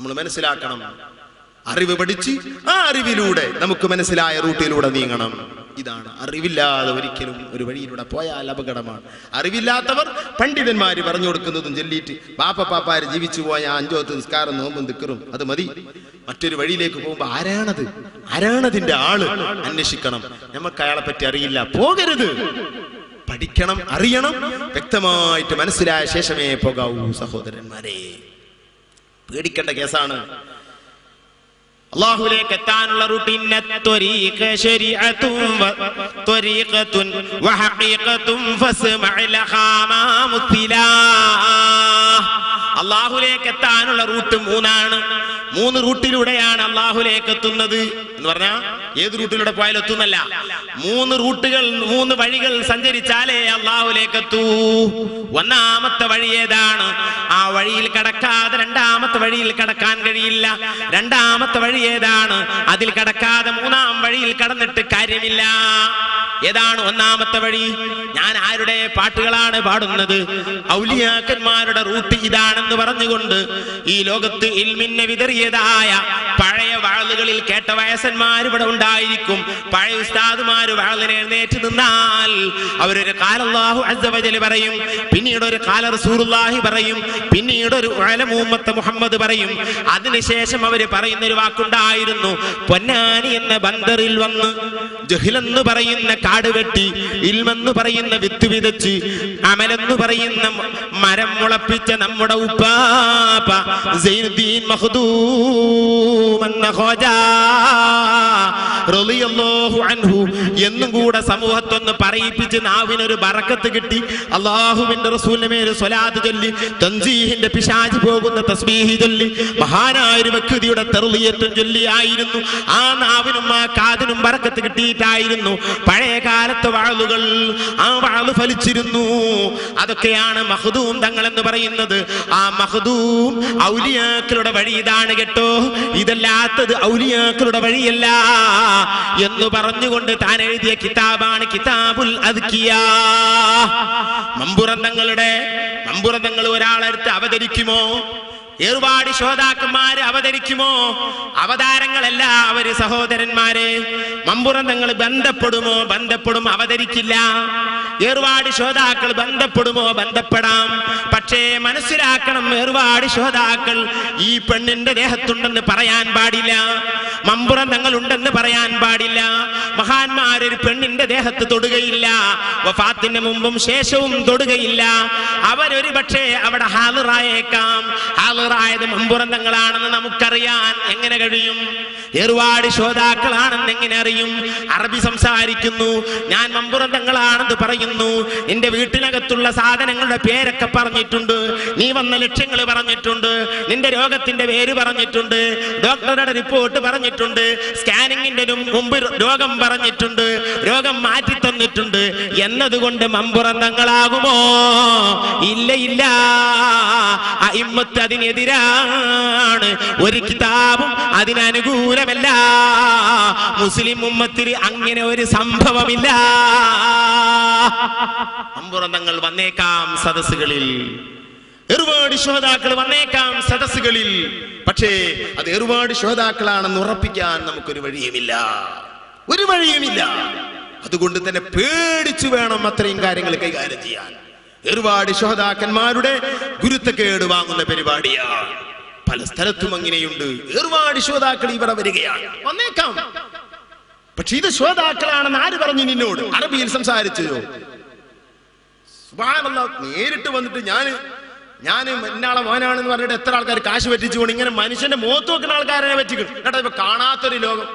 നമ്മൾ മനസ്സിലാക്കണം. അറിവ് പഠിച്ച് ആ അറിവിലൂടെ നമുക്ക് മനസ്സിലായ റൂട്ടിലൂടെ നീങ്ങണം. ഇതാണ്. അറിവില്ലാതെ ഒരിക്കലും ഒരു വഴിയിലൂടെ പോയാൽ അപകടമാണ്. അറിവില്ലാത്തവർ പണ്ഡിതന്മാര് പറഞ്ഞു കൊടുക്കുന്നതും ചൊല്ലിയിട്ട് പാപ്പാര് ജീവിച്ചു പോയ 5 വക്ത് നിസ്കാരം നോമ്പും ദിക്റും അത് മതി. മറ്റൊരു വഴിയിലേക്ക് പോകുമ്പോ ആരാണതിന്റെ ആള് അന്വേഷിക്കണം. നമുക്ക് അയാളെ പറ്റി അറിയില്ല, പോകരുത്. പഠിക്കണം, അറിയണം, വ്യക്തമായിട്ട് മനസ്സിലായ ശേഷമേ പോകാവൂ. സഹോദരന്മാരെ, പേടിക്കേണ്ട കേസാണ്. അല്ലാഹുവിലേക്ക് എത്താനുള്ള റൂട്ടിൻ ത്വരീഖ ശരീഅത്തുൻ ത്വരീഖത്തുൻ വഹഖീഖത്തുൻ ഫസ്മഅ ലഹാ മാ മുത്തിലാ. അല്ലാഹുവിലേക്ക് എത്താനുള്ള റൂട്ട് 3 റൂട്ടിലൂടെയാണ് അല്ലാഹുവിലേക്ക് എത്തുന്നത് എന്ന് പറഞ്ഞാൽ ഏത് റൂട്ടിലൂടെ പോയാലും എത്തുന്നല്ല. 3 വഴികൾ സഞ്ചരിച്ചാലേ അല്ലാഹുവിലേക്ക് എത്തൂ. ഒന്നാമത്തെ വഴി ഏതാണ്? ആ വഴിയിൽ കടക്കാതെ രണ്ടാമത്തെ വഴിയിൽ കടക്കാൻ കഴിയില്ല. രണ്ടാമത്തെ വഴി ഏതാണ്? അതിൽ കടക്കാതെ 3-ാം വഴിയിൽ കടന്നിട്ട് കാര്യമില്ല. ഏതാണ് ഒന്നാമത്തെ വഴി? ഞാൻ ആരുടെ പാട്ടുകളാണ് പാടുന്നത്? ഔലിയാക്കന്മാരുടെ റൂട്ട് ഇതാണെന്ന് പറഞ്ഞുകൊണ്ട് ഈ ലോകത്ത് ഇൽമിനെ വിതറിയതായ പഴയ വാളുകളിൽ കേട്ട വയസ്സന്മാർ ഇവിടെ ഉണ്ടായിരിക്കും. പഴയ ഉസ്താദുമാര് വാളിനെ എഴുന്നേറ്റ് നിന്നാൽ അവരൊരു ഖാല അല്ലാഹു അസ്സ വജൽ പറയും, പിന്നീട് ഒരു ഖാല റസൂലുള്ളാഹി പറയും, പിന്നീട് ഒരു ഉലമ ഉമ്മത്ത് മുഹമ്മദ് പറയും. അതിനുശേഷം അവര് പറയുന്ന ഒരു വാക്കുണ്ടായിരുന്നു, പൊന്നാനി എന്ന ബന്ദറിൽ വന്ന് ജഹ്ലെന്ന് പറയുന്ന കാട് വെട്ടി, ഇൽമെന്ന് പറയുന്ന വിത്ത് വിതച്ച്, അമലെന്ന് പറയുന്ന മരം മുളപ്പിച്ച നമ്മുടെ ഉപ്പാപ്പ സൈനുദ്ദീൻ മഖ്ദൂം എന്ന ഖോജാ റളിയല്ലാഹു അൻഹു എന്നും കൂടെ സമൂഹത്തൊന്ന് പറയിപ്പിച്ച് നാവിനൊരു ബറക്കത്ത് കിട്ടി. അല്ലാഹുവിന്റെ റസൂലിന്റെ മേൽ സ്വലാത്ത് ചൊല്ലി, തൻസീഹിന്റെ പിശാച് പോകുന്ന തസ്ബീഹ് ചൊല്ലി, മഹാനായ ഒരു വ്യക്തിയുടെ തർളിയത്തും ചൊല്ലിയായിരുന്നു. ആ നാവിനും ആ കാതിനും ബറക്കത്ത് കിട്ടിയിട്ടായിരുന്നു പഴയ കാലത്തെ വാളുകൾ. ആ വാള് ഫലിച്ചിരുന്നു. അതൊക്കെയാണ് മഖ്ദൂം തങ്ങൾ എന്ന് പറയുന്നത്. ആ മഖ്ദൂം ഔലിയാക്കളുടെ വഴി ഇതാണ് കേട്ടോ, ഇതല്ലാത്തത് ഔലിയാക്കളുടെ വഴിയല്ല എന്ന് പറഞ്ഞുകൊണ്ട് താൻ എഴുതിയ കിതാബാണ് കിതാബുൽ അദ്കിയാ. മമ്പുറന്തങ്ങൾ ഒരാളെടുത്ത് അവതരിക്കുമോ? ഏർവാടി ശ്രോതാക്കന്മാര് അവതരിക്കുമോ? അവതാരങ്ങളല്ല അവര് സഹോദരന്മാരെ. മമ്പുറന്തങ്ങൾ ബന്ധപ്പെടുമോ? ബന്ധപ്പെടും, അവതരിക്കില്ല. ഏർവാടി ശ്രോതാക്കൾ ബന്ധപ്പെടുമോ? ബന്ധപ്പെടാം. പക്ഷേ മനസ്സിലാക്കണം, ഏർവാടി ശ്രോതാക്കൾ ഈ പെണ്ണിന്റെ ദേഹത്തുണ്ടെന്ന് പറയാൻ പാടില്ല, മമ്പുറന്തങ്ങൾ ഉണ്ടെന്ന് പറയാൻ പാടില്ല. മഹാന്മാരൊരു പെണ്ണിന്റെ ദേഹത്ത് തൊടുകയില്ല, വഫാത്തിന് മുമ്പും ശേഷവും തൊടുകയില്ല. അവരൊരു പക്ഷേ അവിടെ ഹാളിറായേക്കാം. ഹാളിറായത് മമ്പുറന്തങ്ങളാണെന്ന് നമുക്കറിയാൻ എങ്ങനെ കഴിയും? ഏർവാടി ശ്രോതാക്കളാണെന്ന് എങ്ങനെ അറിയും? അറബി സംസാരിക്കുന്നു, ഞാൻ മമ്പുറന്തങ്ങളാണെന്ന് പറയുന്നു, നിന്റെ വീട്ടിനകത്തുള്ള സാധനങ്ങളുടെ പേരൊക്കെ പറഞ്ഞിട്ടുണ്ട്, നീ വന്ന ലക്ഷ്യങ്ങൾ പറഞ്ഞിട്ടുണ്ട്, നിന്റെ രോഗത്തിന്റെ പേര് പറഞ്ഞിട്ടുണ്ട്, ഡോക്ടറുടെ റിപ്പോർട്ട് പറഞ്ഞിട്ടുണ്ട്, സ്കാനിങ്ങിന്റെ മുമ്പ് രോഗം പറഞ്ഞിട്ടുണ്ട്, രോഗം മാറ്റി തന്നിട്ടുണ്ട് എന്നതുകൊണ്ട് മമ്പുറന്തങ്ങളാകുമോ? ഇല്ല. അഇമ്മത്ത് അതിനെതിരാണ്. ഒരു കിതാബും അതിനനുകൂലമല്ല. മുസ്ലിം ഉമ്മത്തിൽ അങ്ങനെ ഒരു സംഭവമില്ല. മമ്പുറന്തങ്ങൾ വന്നേക്കാം സദസ്സുകളിൽ, ഏർവാടി ശ്രോതാക്കൾ വന്നേക്കാം സദസ്സുകളിൽ. പക്ഷേ അത് ഏർവാടി ശ്രോതാക്കളാണെന്ന് ഉറപ്പിക്കാൻ നമുക്കൊരു വഴിയുമില്ല. അതുകൊണ്ട് തന്നെ പേടിച്ചു വേണം അത്രയും കാര്യങ്ങൾ കൈകാര്യം ചെയ്യാൻ. ഏർവാടി ശ്രോതാക്കന്മാരുടെ ഗുരുത്തക്കേട് വാങ്ങുന്ന പരിപാടിയാണ്. പല സ്ഥലത്തും അങ്ങനെയുണ്ട്. ഏർവാടി ശ്രോതാക്കൾ ഇവിടെ വരികയാണ്, വന്നേക്കാം. പക്ഷെ ഇത് ശ്രോതാക്കളാണെന്ന് ആര് പറഞ്ഞു നിന്നോട്? അറബിയിൽ സംസാരിച്ചോ? സുബ്ഹാനല്ലാഹ്, നേരിട്ട് വന്നിട്ട് ഞാൻ എന്നാളെ മോനാണെന്ന് പറഞ്ഞിട്ട് എത്ര ആൾക്കാർ കാശ് പറ്റിച്ചുകൊണ്ട് ഇങ്ങനെ മനുഷ്യന്റെ മുഖത്ത് നോക്കുന്ന ആൾക്കാരെ പറ്റിക്കും. കേട്ടോ, ഇപ്പൊ കാണാത്തൊരു ലോകം.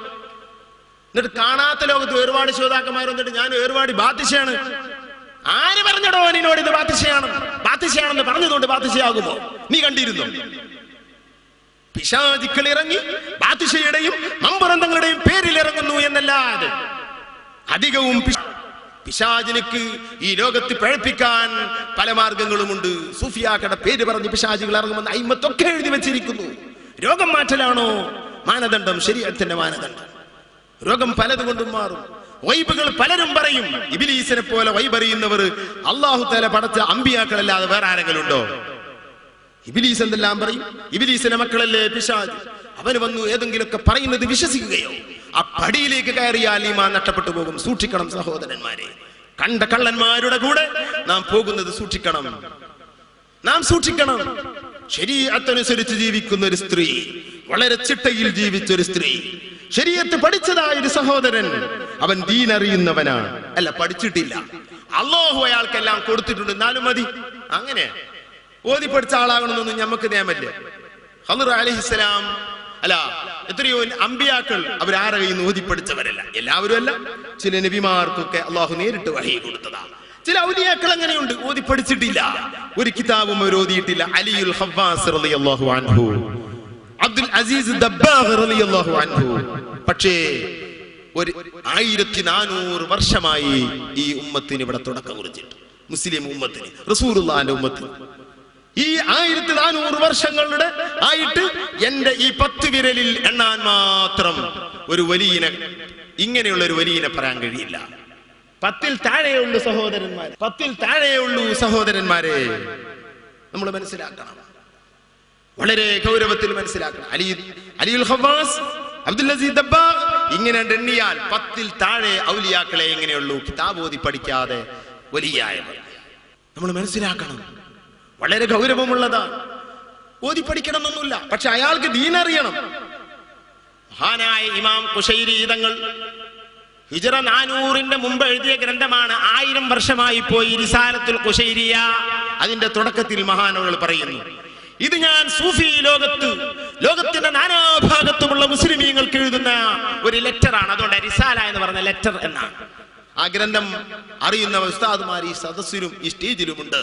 എന്നിട്ട് കാണാത്ത ലോകത്ത് ഏർവാടി ശ്രോതാക്കന്മാർ വന്നിട്ട് ഞാൻ ഏർവാടി ബാത്തിശയാണ്. ആര് പറഞ്ഞടോ നിന്നോട് ഇത് ബാത്തിശയാണെന്ന് പറഞ്ഞതുകൊണ്ട് ബാത്തിശയാകുമോ? നീ കണ്ടിരുന്നോ? പിശാചുക്കൾ ഇറങ്ങി ബാത്തിശയുടെയും മമ്പുറന്തങ്ങളുടെയും പേരിൽ ഇറങ്ങുന്നു എന്നല്ലാതെ അധികവും പിശാചിനിക്ക് ഈ ലോകത്ത് പഴപ്പിക്കാൻ പല മാർഗങ്ങളുമുണ്ട്. സൂഫിയാക്കളുടെ പേര് പറഞ്ഞ് പിശാചുകൾ ഇറങ്ങുമെന്ന് അയിമത്തൊക്കെ എഴുതി വെച്ചിരിക്കുന്നു. രോഗം മാറ്റലാണോ മാനദണ്ഡം? ശരീഅത്തിന്റെ മാനദണ്ഡം. രോഗം പലതുകൊണ്ടും മാറും. വൈബുകൾ പലരും പറയും. ഇബ്ലീസിനെ പോലെ വൈബറിയുന്നവർ അല്ലാഹു തആല പടച്ച അമ്പിയാക്കളല്ലാതെ വേറെ ആരെങ്കിലും ഉണ്ടോ? ഇബ്ലീസ് എന്തെല്ലാം പറയും? ഇബ്ലീസിന്റെ മക്കളല്ലേ പിശാച്. അവന് വന്നു ഏതെങ്കിലുമൊക്കെ പറയുന്നത് വിശ്വസിക്കുകയോ ആ പടിയിലേക്ക് കയറിയാൽ ഈമാൻ നഷ്ടപ്പെട്ടു പോകും. സൂക്ഷിക്കണം സഹോദരന്മാരെ. കണ്ട കള്ളന്മാരുടെ കൂടെ നാം പോകുന്നത് സൂക്ഷിക്കണം. നാം സൂക്ഷിക്കണം. ശരീഅത്തനുസരിച്ച് ജീവിക്കുന്ന ഒരു സ്ത്രീ, വളരെ ചിട്ടയിൽ ജീവിച്ച ഒരു സ്ത്രീ, ശരീഅത്ത് പഠിച്ചതായ ഒരു സഹോദരൻ, അവൻ ദീൻ അറിയുന്നവനാണ്. അല്ല, പഠിച്ചിട്ടില്ല, അല്ലാഹു അയാൾക്കെല്ലാം കൊടുത്തിട്ടുണ്ട്, എന്നാലും മതി. അങ്ങനെ ഓതി പഠിച്ച ആളാകണമെന്നൊന്നും ഞമ്മക്ക് നിയമല്ല. ഖളിർ അലൈഹിസ്സലാം അല്ല, എത്രയോ അമ്പിയാക്കൾ അവരാരെ കയ്യിൽ നിന്ന് ഓതി പഠിച്ചവരല്ല. എല്ലാവരും അല്ല, ചില നബിമാർക്കൊക്കെ അള്ളാഹു നേരിട്ട് വഹി കൊടുത്തതാണ്. ചില ഔലിയാക്കൾ അങ്ങനെയുണ്ട്, ഓതി പഠിച്ചിട്ടില്ല, ഒരു കിതാബും അവർ ഓതിയിട്ടില്ല. അലിയുൽ ഖവ്വാസ് റളിയല്ലാഹു അൻഹു, അബ്ദുൽ അസീസ് ദബ്ബാഗ് റളിയല്ലാഹു അൻഹു. പക്ഷേ ഒരു 1400 വർഷമായി ഈ ഉമ്മത്തിന് ഇവിടെ തുടക്കം കുറിച്ചിട്ട്, മുസ്ലിം ഉമ്മത്തിന്, റസൂലുള്ളാഹിന്റെ ഉമ്മത്തിന്. ഈ 1400 വർഷങ്ങളുടെ ആയിട്ട് എന്റെ ഈ 10 വിരലിൽ എണ്ണാൻ മാത്രം ഒരു വലിയനെ, ഇങ്ങനെയുള്ള ഒരു വലിയനെ പറയാൻ കഴിയില്ല. 10-ൽ താഴെയുള്ളൂ സഹോദരന്മാരെ, 10-ൽ താഴെയുള്ളൂ സഹോദരന്മാരെ. നമ്മൾ മനസ്സിലാക്കണം, വളരെ ഗൗരവത്തിൽ മനസ്സിലാക്കണം. അലിയുൽ ഖവ്വാസ്, അബ്ദുൽ അസീസ് ദബ്ബാഗ്, ഇങ്ങനെ എണ്ണിയാൽ 10-ൽ താഴെ ഔലിയാക്കളെ എങ്ങനെയുള്ളൂ, കിതാബ് ഓതി പഠിക്കാതെ വലിയായവർ. നമ്മൾ മനസ്സിലാക്കണം, വളരെ ഗൗരവമുള്ളതാണ്. ഓതി പഠിക്കണം എന്നൊന്നുമില്ല, പക്ഷെ അയാൾക്ക് ദീൻ അറിയണം. മഹാനായ ഇമാം ഖുശൈരി തങ്ങൾ ഹിജ്റ 400-ന്റെ മുമ്പ് എഴുതിയ ഗ്രന്ഥമാണ്. 1000 വർഷമായി പോയി റിസാലത്തുൽ ഖുശൈരിയ. അതിന്റെ തുടക്കത്തിൽ മഹാനവകൾ പറയുന്നു, ഇത് ഞാൻ സൂഫി ലോകത്തിന്റെ നാനാഭാഗത്തുമുള്ള മുസ്ലിമീങ്ങൾക്ക് എഴുതുന്ന ഒരു ലെറ്ററാണ്. അതുകൊണ്ട് റിസാല എന്ന് പറഞ്ഞ ലെറ്റർ എന്നാണ്. ആ ഗ്രന്ഥം അറിയുന്ന ഉസ്താദുമാർ ഈ സദസ്സിലും ഈ സ്റ്റേജിലുമുണ്ട്,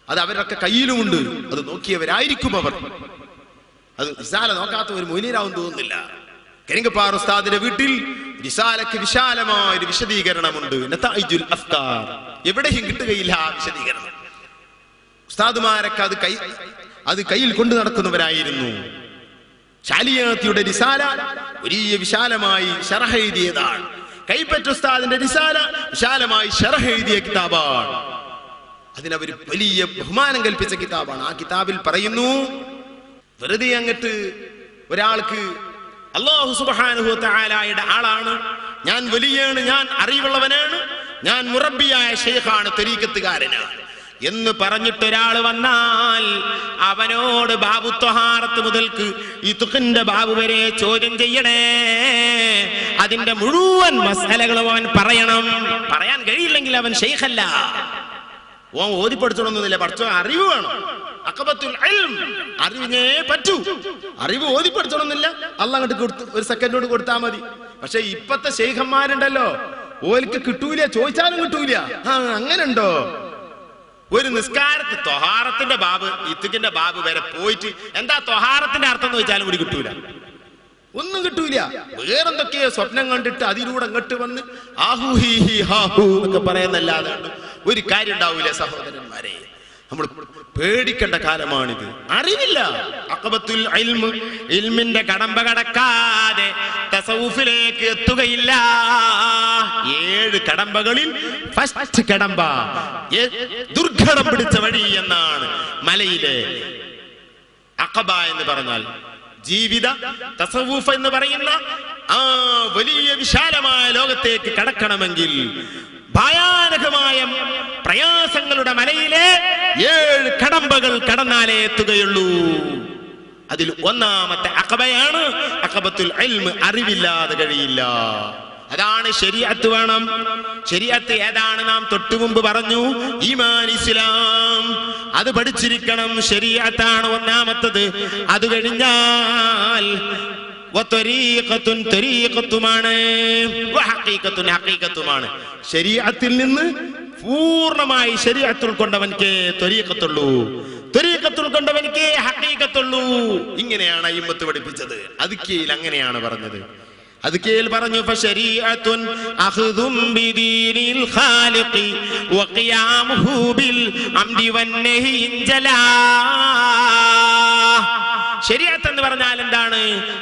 അത് അവരൊക്കെ കയ്യിലുമുണ്ട്. അത് നോക്കിയവരായിരിക്കും അവർ. അത് റിസാല നോക്കാത്തവർ മൊയ്നീരാവും തോന്നുന്നില്ല. കരിങ്കപ്പാറ ഉസ്താദിന്റെ വീട്ടിൽ റിസാലക്ക് വിശാലമായ ഒരു വിശദീകരണമുണ്ട്. നതായിജുൽ അഫ്കാർ, എവിടെയും കിട്ടുകയില്ല ആ വിശദീകരണം. ഉസ്താദുമാരൊക്കെ അത് കയ്യിൽ കൊണ്ടു നടക്കുന്നവരായിരുന്നു. ശാലിയാത്തിയുടെ റിസാല വലിയ വിശാലമായി ശറഹ് എഴുതിയതാണ്. കൈപ്പറ്റ ഉസ്താദിന്റെ റിസാല വിശാലമായി ശറഹ് എഴുതിയ കിതാബാണ്. അതിനവർ വലിയ ബഹുമാനം കൽപ്പിച്ച കിതാബാണ്. ആ കിതാബിൽ പറയുന്നു, വെറുതെ അങ്ങട്ട് ഒരാൾക്ക് അല്ലാഹു സുബ്ഹാനഹു വ തആലയുടെ ആളാണ്, ഞാൻ വലിയാണ്, ഞാൻ അറിവുള്ളവനാണ്, ഞാൻ മുറബ്ബിയായ ശൈഖാണ്, തരീഖത്തുകാരനാണ് എന്ന് പറഞ്ഞിട്ടൊരാൾ വന്നാൽ അവനോട് ബാബു ത്വഹാറത്ത് മുതൽക്ക് ഈ തുഖിന്റെ ബാബു വരെ ചോദ്യം ചെയ്യണേ. അതിന്റെ മുഴുവൻ മസലകളും അവൻ പറയണം. പറയാൻ കഴിയില്ലെങ്കിൽ അവൻ ശൈഖല്ല. ഓൻ ഓതി പഠിച്ചോളൊന്നുമില്ല, പഠിച്ചോ അറിവ് വേണം. അഖബത്തുൽ ഇൽം, അറിവിനെ പറ്റൂ. അറിവ് ഓതി പഠിച്ചോളൊന്നുമില്ല, അള്ളാഹ് അങ്ങോട്ട് കൊടുത്ത് ഒരു സെക്കൻഡോട് കൊടുത്താൽ മതി. പക്ഷെ ഇപ്പത്തെ ശൈഖന്മാരുണ്ടല്ലോ, ഓൽക്ക് കിട്ടൂല, ചോദിച്ചാലും കിട്ടൂല. അങ്ങനെ ഉണ്ടോ? ഒരു നിസ്കാരത്ത് ത്വഹാറത്തിന്റെ ബാബ്, ഇത്തുക്കിന്റെ ബാബ് വരെ പോയിട്ട് എന്താ ത്വഹാറത്തിന്റെ അർത്ഥം എന്ന് ചോദിച്ചാലും കൂടി കിട്ടൂല, ഒന്നും കിട്ടൂല. വേറെന്തൊക്കെയോ സ്വപ്നം കണ്ടിട്ട് അതിലൂടെ അങ്ങോട്ട് വന്ന് ആഹു ഹി ഹി ഹാഹു എന്നൊക്കെ പറയുന്നല്ലാതെ ഒരു കാര്യം ഉണ്ടാവൂല സഹോദരന്മാരെ. നമ്മൾ പേടിക്കേണ്ട കാലമാണിത്. അറിവില്ല, അഖബത്തുൽ ഇൽമ്, ഇൽമിന്റെ കടമ്പ കടക്കാതെ തസവുഫിലേക്ക് എത്തുകയില്ല. 7 കടമ്പകളിൽ ഫസ്റ്റ് കടമ്പ ദുർഘടം പിടിച്ച വഴി എന്നാണ് മലയിലെ അഖബ എന്ന് പറഞ്ഞാൽ. ജീവിത തസവുഫ് എന്ന് പറയുന്ന ആ വലിയ വിശാലമായ ലോകത്തേക്ക് കടക്കണമെങ്കിൽ ഭയാനകമായ പ്രയാസങ്ങളുടെ മലയിലെ 7 കടമ്പകൾ കടന്നാലേ എത്തുകയുള്ളൂ. അതിൽ ഒന്നാമത്തെ അഖബയാണ് അഖബത്തുൽ ഇൽമ്. അറിവില്ലാതെ കഴിയില്ല. അതാണ് ശരീഅത്ത് വേണം. ശരീഅത്ത് ഏതാണ്? നാം തൊട്ടു മുമ്പ് പറഞ്ഞു, ഈമാൻ, ഇസ്ലാം, അത് പഠിച്ചിരിക്കണം. ശരീഅത്താണ് ഒന്നാമത്തത്. അത് കഴിഞ്ഞാൽ ഹഖീഖത്തുമാണ്. ശരീഅത്തിൽ നിന്ന് പൂർണ്ണമായി ശരീഅത്ത് ഉൾക്കൊണ്ടവൻക്ക് ത്വരീഖത്തുള്ളൂ, ത്വരീഖത്ത് ഉൾക്കൊണ്ടവൻക്ക് ഹഖീഖത്തുള്ളൂ. ഇങ്ങനെയാണ് അയിമ്മത്ത് പഠിപ്പിച്ചത്. അദ്കിയയിൽ അങ്ങനെയാണ് പറഞ്ഞത്. അദ്കിയയിൽ പറഞ്ഞു, ഫശരീഅത്തുൻ അഖ്ദും ബിദീനിൽ ഖാലിഖി വഖിയാമുഹു ബിൽ അംദി വന്നഹി ഇൻജലാ. ശരീഅത്ത് എന്ന് പറഞ്ഞാൽ എന്താണ്?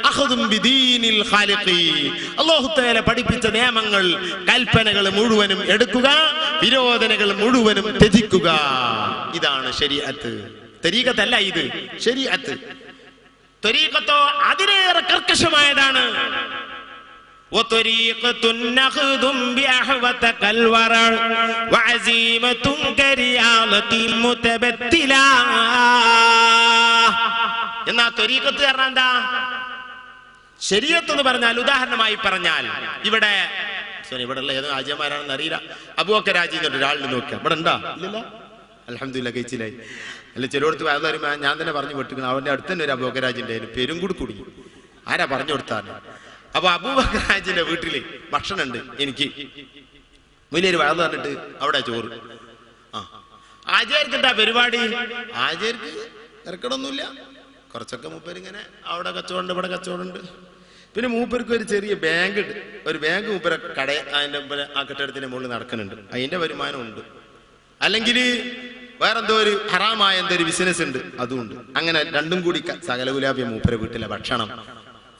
അഖ്ദും ബിദീനിൽ ഖാലിഖി, അല്ലാഹു തആല പഠിപ്പിച്ച നിയമങ്ങൾ, കൽപ്പനകൾ മുഴുവനും എടുക്കുക, വിരോധനകൾ മുഴുവനും ത്യജിക്കുക. ഇതാണ് ശരീഅത്ത്. തരീഖത്തല്ല ഇത്, ശരീഅത്ത്. ത്വരീഖത്തോ അതിലേറെ കർക്കശമായതാണ്. എന്നാ ത്വരീഖത്ത് പറഞ്ഞാൽ എന്താ? ശരീഅത്ത് എന്ന് പറഞ്ഞാൽ, ഉദാഹരണമായി പറഞ്ഞാൽ, ഇവിടെ ഉള്ള ഏതോ ആജിമാരാണെന്ന് അറിയില്ല, അബൂബക്കർ ഹാജി എന്ന് ഒരാളിന് നോക്കാം, ഇവിടെ ഉണ്ടാ? ഇല്ലല്ലോ, അൽഹംദുലില്ലാ കഴിച്ചില്ലായി. അല്ല, ചിലടത്ത് വയറും ഞാൻ തന്നെ പറഞ്ഞു വിട്ടിരിക്കണം. അവന്റെ അടുത്ത് തന്നെ ഒരു അബൂബക്കർ ഹാജിന്റെ പേരും കൂടി കുടുങ്ങി. ആരാ പറഞ്ഞു കൊടുത്താണ്? അപ്പൊ അബൂബക്കർ ഹാജിന്റെ വീട്ടില് ഭക്ഷണം ഉണ്ട്. എനിക്ക് വലിയൊരു വയറ് പറഞ്ഞിട്ട് അവിടെ ചോറ്. ആചാര്യക്ക് എന്താ പരിപാടി? ആചാര്യക്ക് ഇറക്കണമൊന്നുമില്ല, കുറച്ചൊക്കെ മൂപ്പരിങ്ങനെ അവിടെ കച്ചവടമുണ്ട്, ഇവിടെ കച്ചവടമുണ്ട്. പിന്നെ മൂപ്പർക്ക് ഒരു ചെറിയ ബാങ്ക് ഉണ്ട്. ഒരു ബാങ്ക് മൂപ്പര കട അതിന്റെ ആ കെട്ടിടത്തിന്റെ മുകളിൽ നടക്കുന്നുണ്ട്. അതിന്റെ വരുമാനം ഉണ്ട്. അല്ലെങ്കിൽ വേറെന്തോ ഒരു ഹറാമായ എന്തോ ഒരു ബിസിനസ് ഉണ്ട്, അതുകൊണ്ട്. അങ്ങനെ രണ്ടും കൂടി സകല ഗുലാബിയ മൂപ്പര വീട്ടിലെ ഭക്ഷണം.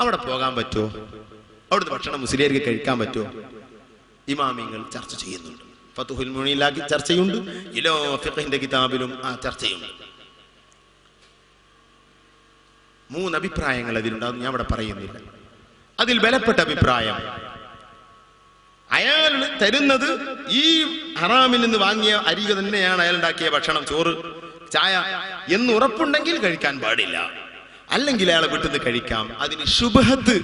അവിടെ പോകാൻ പറ്റുമോ? അവിടുത്തെ ഭക്ഷണം മുസ്ലിയർക്ക് കഴിക്കാൻ പറ്റുമോ? ഇമാമിങ്ങൾ ചർച്ച ചെയ്യുന്നുണ്ട്. ഫതുഹുൽ മുഈനിലാക്കി ചർച്ചയുണ്ട്, ഇലോ ഫിഖ്ഹിന്റെ കിതാബിലും ആ ചർച്ചയുണ്ട്. 3 അഭിപ്രായങ്ങൾ അതിലുണ്ടാകും. ഞാൻ അവിടെ പറയുന്നില്ല. അതിൽ ബലപ്പെട്ട അഭിപ്രായം, അയാൾ തരുന്നത് ഈ ഹറാമിൽ നിന്ന് വാങ്ങിയ അരിക തന്നെയാണ് അയാൾ ഉണ്ടാക്കിയ ഭക്ഷണം, ചോറ്, ചായ എന്ന് ഉറപ്പുണ്ടെങ്കിൽ കഴിക്കാൻ പാടില്ല. അല്ലെങ്കിൽ അയാളെ വീട്ടിൽ കഴിക്കാം. അതിന് ശുബ്ഹത്ത്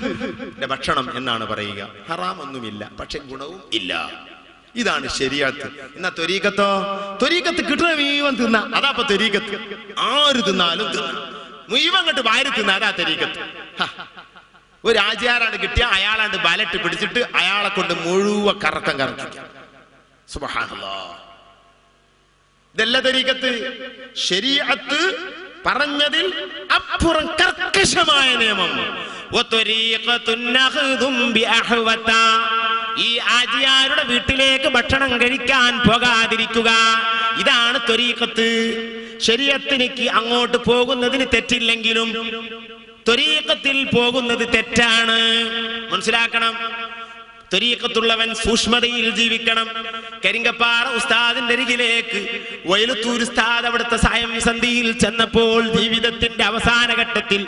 ഭക്ഷണം എന്നാണ് പറയുക. ഹറാം ഒന്നുമില്ല, പക്ഷെ ഗുണവും ഇല്ല. ഇതാണ് ശരീഅത്ത്. എന്നാ ത്വരീഖത്തോ? ത്വരീഖത്ത് കിട്ടുന്ന മുഴുവൻ തിന്ന, അതാപ്പൊ ത്വരീഖത്ത്. ആര് തിന്നാലും തിന്ന, മുഴുവൻ അങ്ങോട്ട് വാരി തിന്ന, അതാ ത്വരീഖത്ത്. ഒരു ആചാരാണ് കിട്ടിയ അയാളാണ്ട് ബലട്ട് പിടിച്ചിട്ട് അയാളെ കൊണ്ട് മുഴുവൻ കറക്കം കറക്കിക്കാം. സുബ്ഹാനല്ലാഹ്, ഇതല്ല ത്വരീഖത്ത്. ശരീഅത്ത് പറഞ്ഞതിൽ അപ്പുറം കർക്കശമായ നിയമം. ഈ ആജിയാരുടെ വീട്ടിലേക്ക് ഭക്ഷണം കഴിക്കാൻ പോകാതിരിക്കുക, ഇതാണ് ത്വരീഖത്ത്. ശരീഅത്തിലേക്ക് അങ്ങോട്ട് പോകുന്നതിന് തെറ്റില്ലെങ്കിലും ത്വരീഖത്തിൽ പോകുന്നത് തെറ്റാണ്. മനസ്സിലാക്കണം. ത്വരീഖത്തുള്ളവൻ സൂക്ഷ്മതയിൽ ജീവിക്കണം. കരിങ്കപ്പാറ ഉസ്താദിന്റെ അരികിലേക്ക് വയലത്തൂർ ഉസ്താദ് അവിടുത്തെ സായം സന്ധിയിൽ ചെന്നപ്പോൾ, ജീവിതത്തിന്റെ അവസാന ഘട്ടത്തിൽ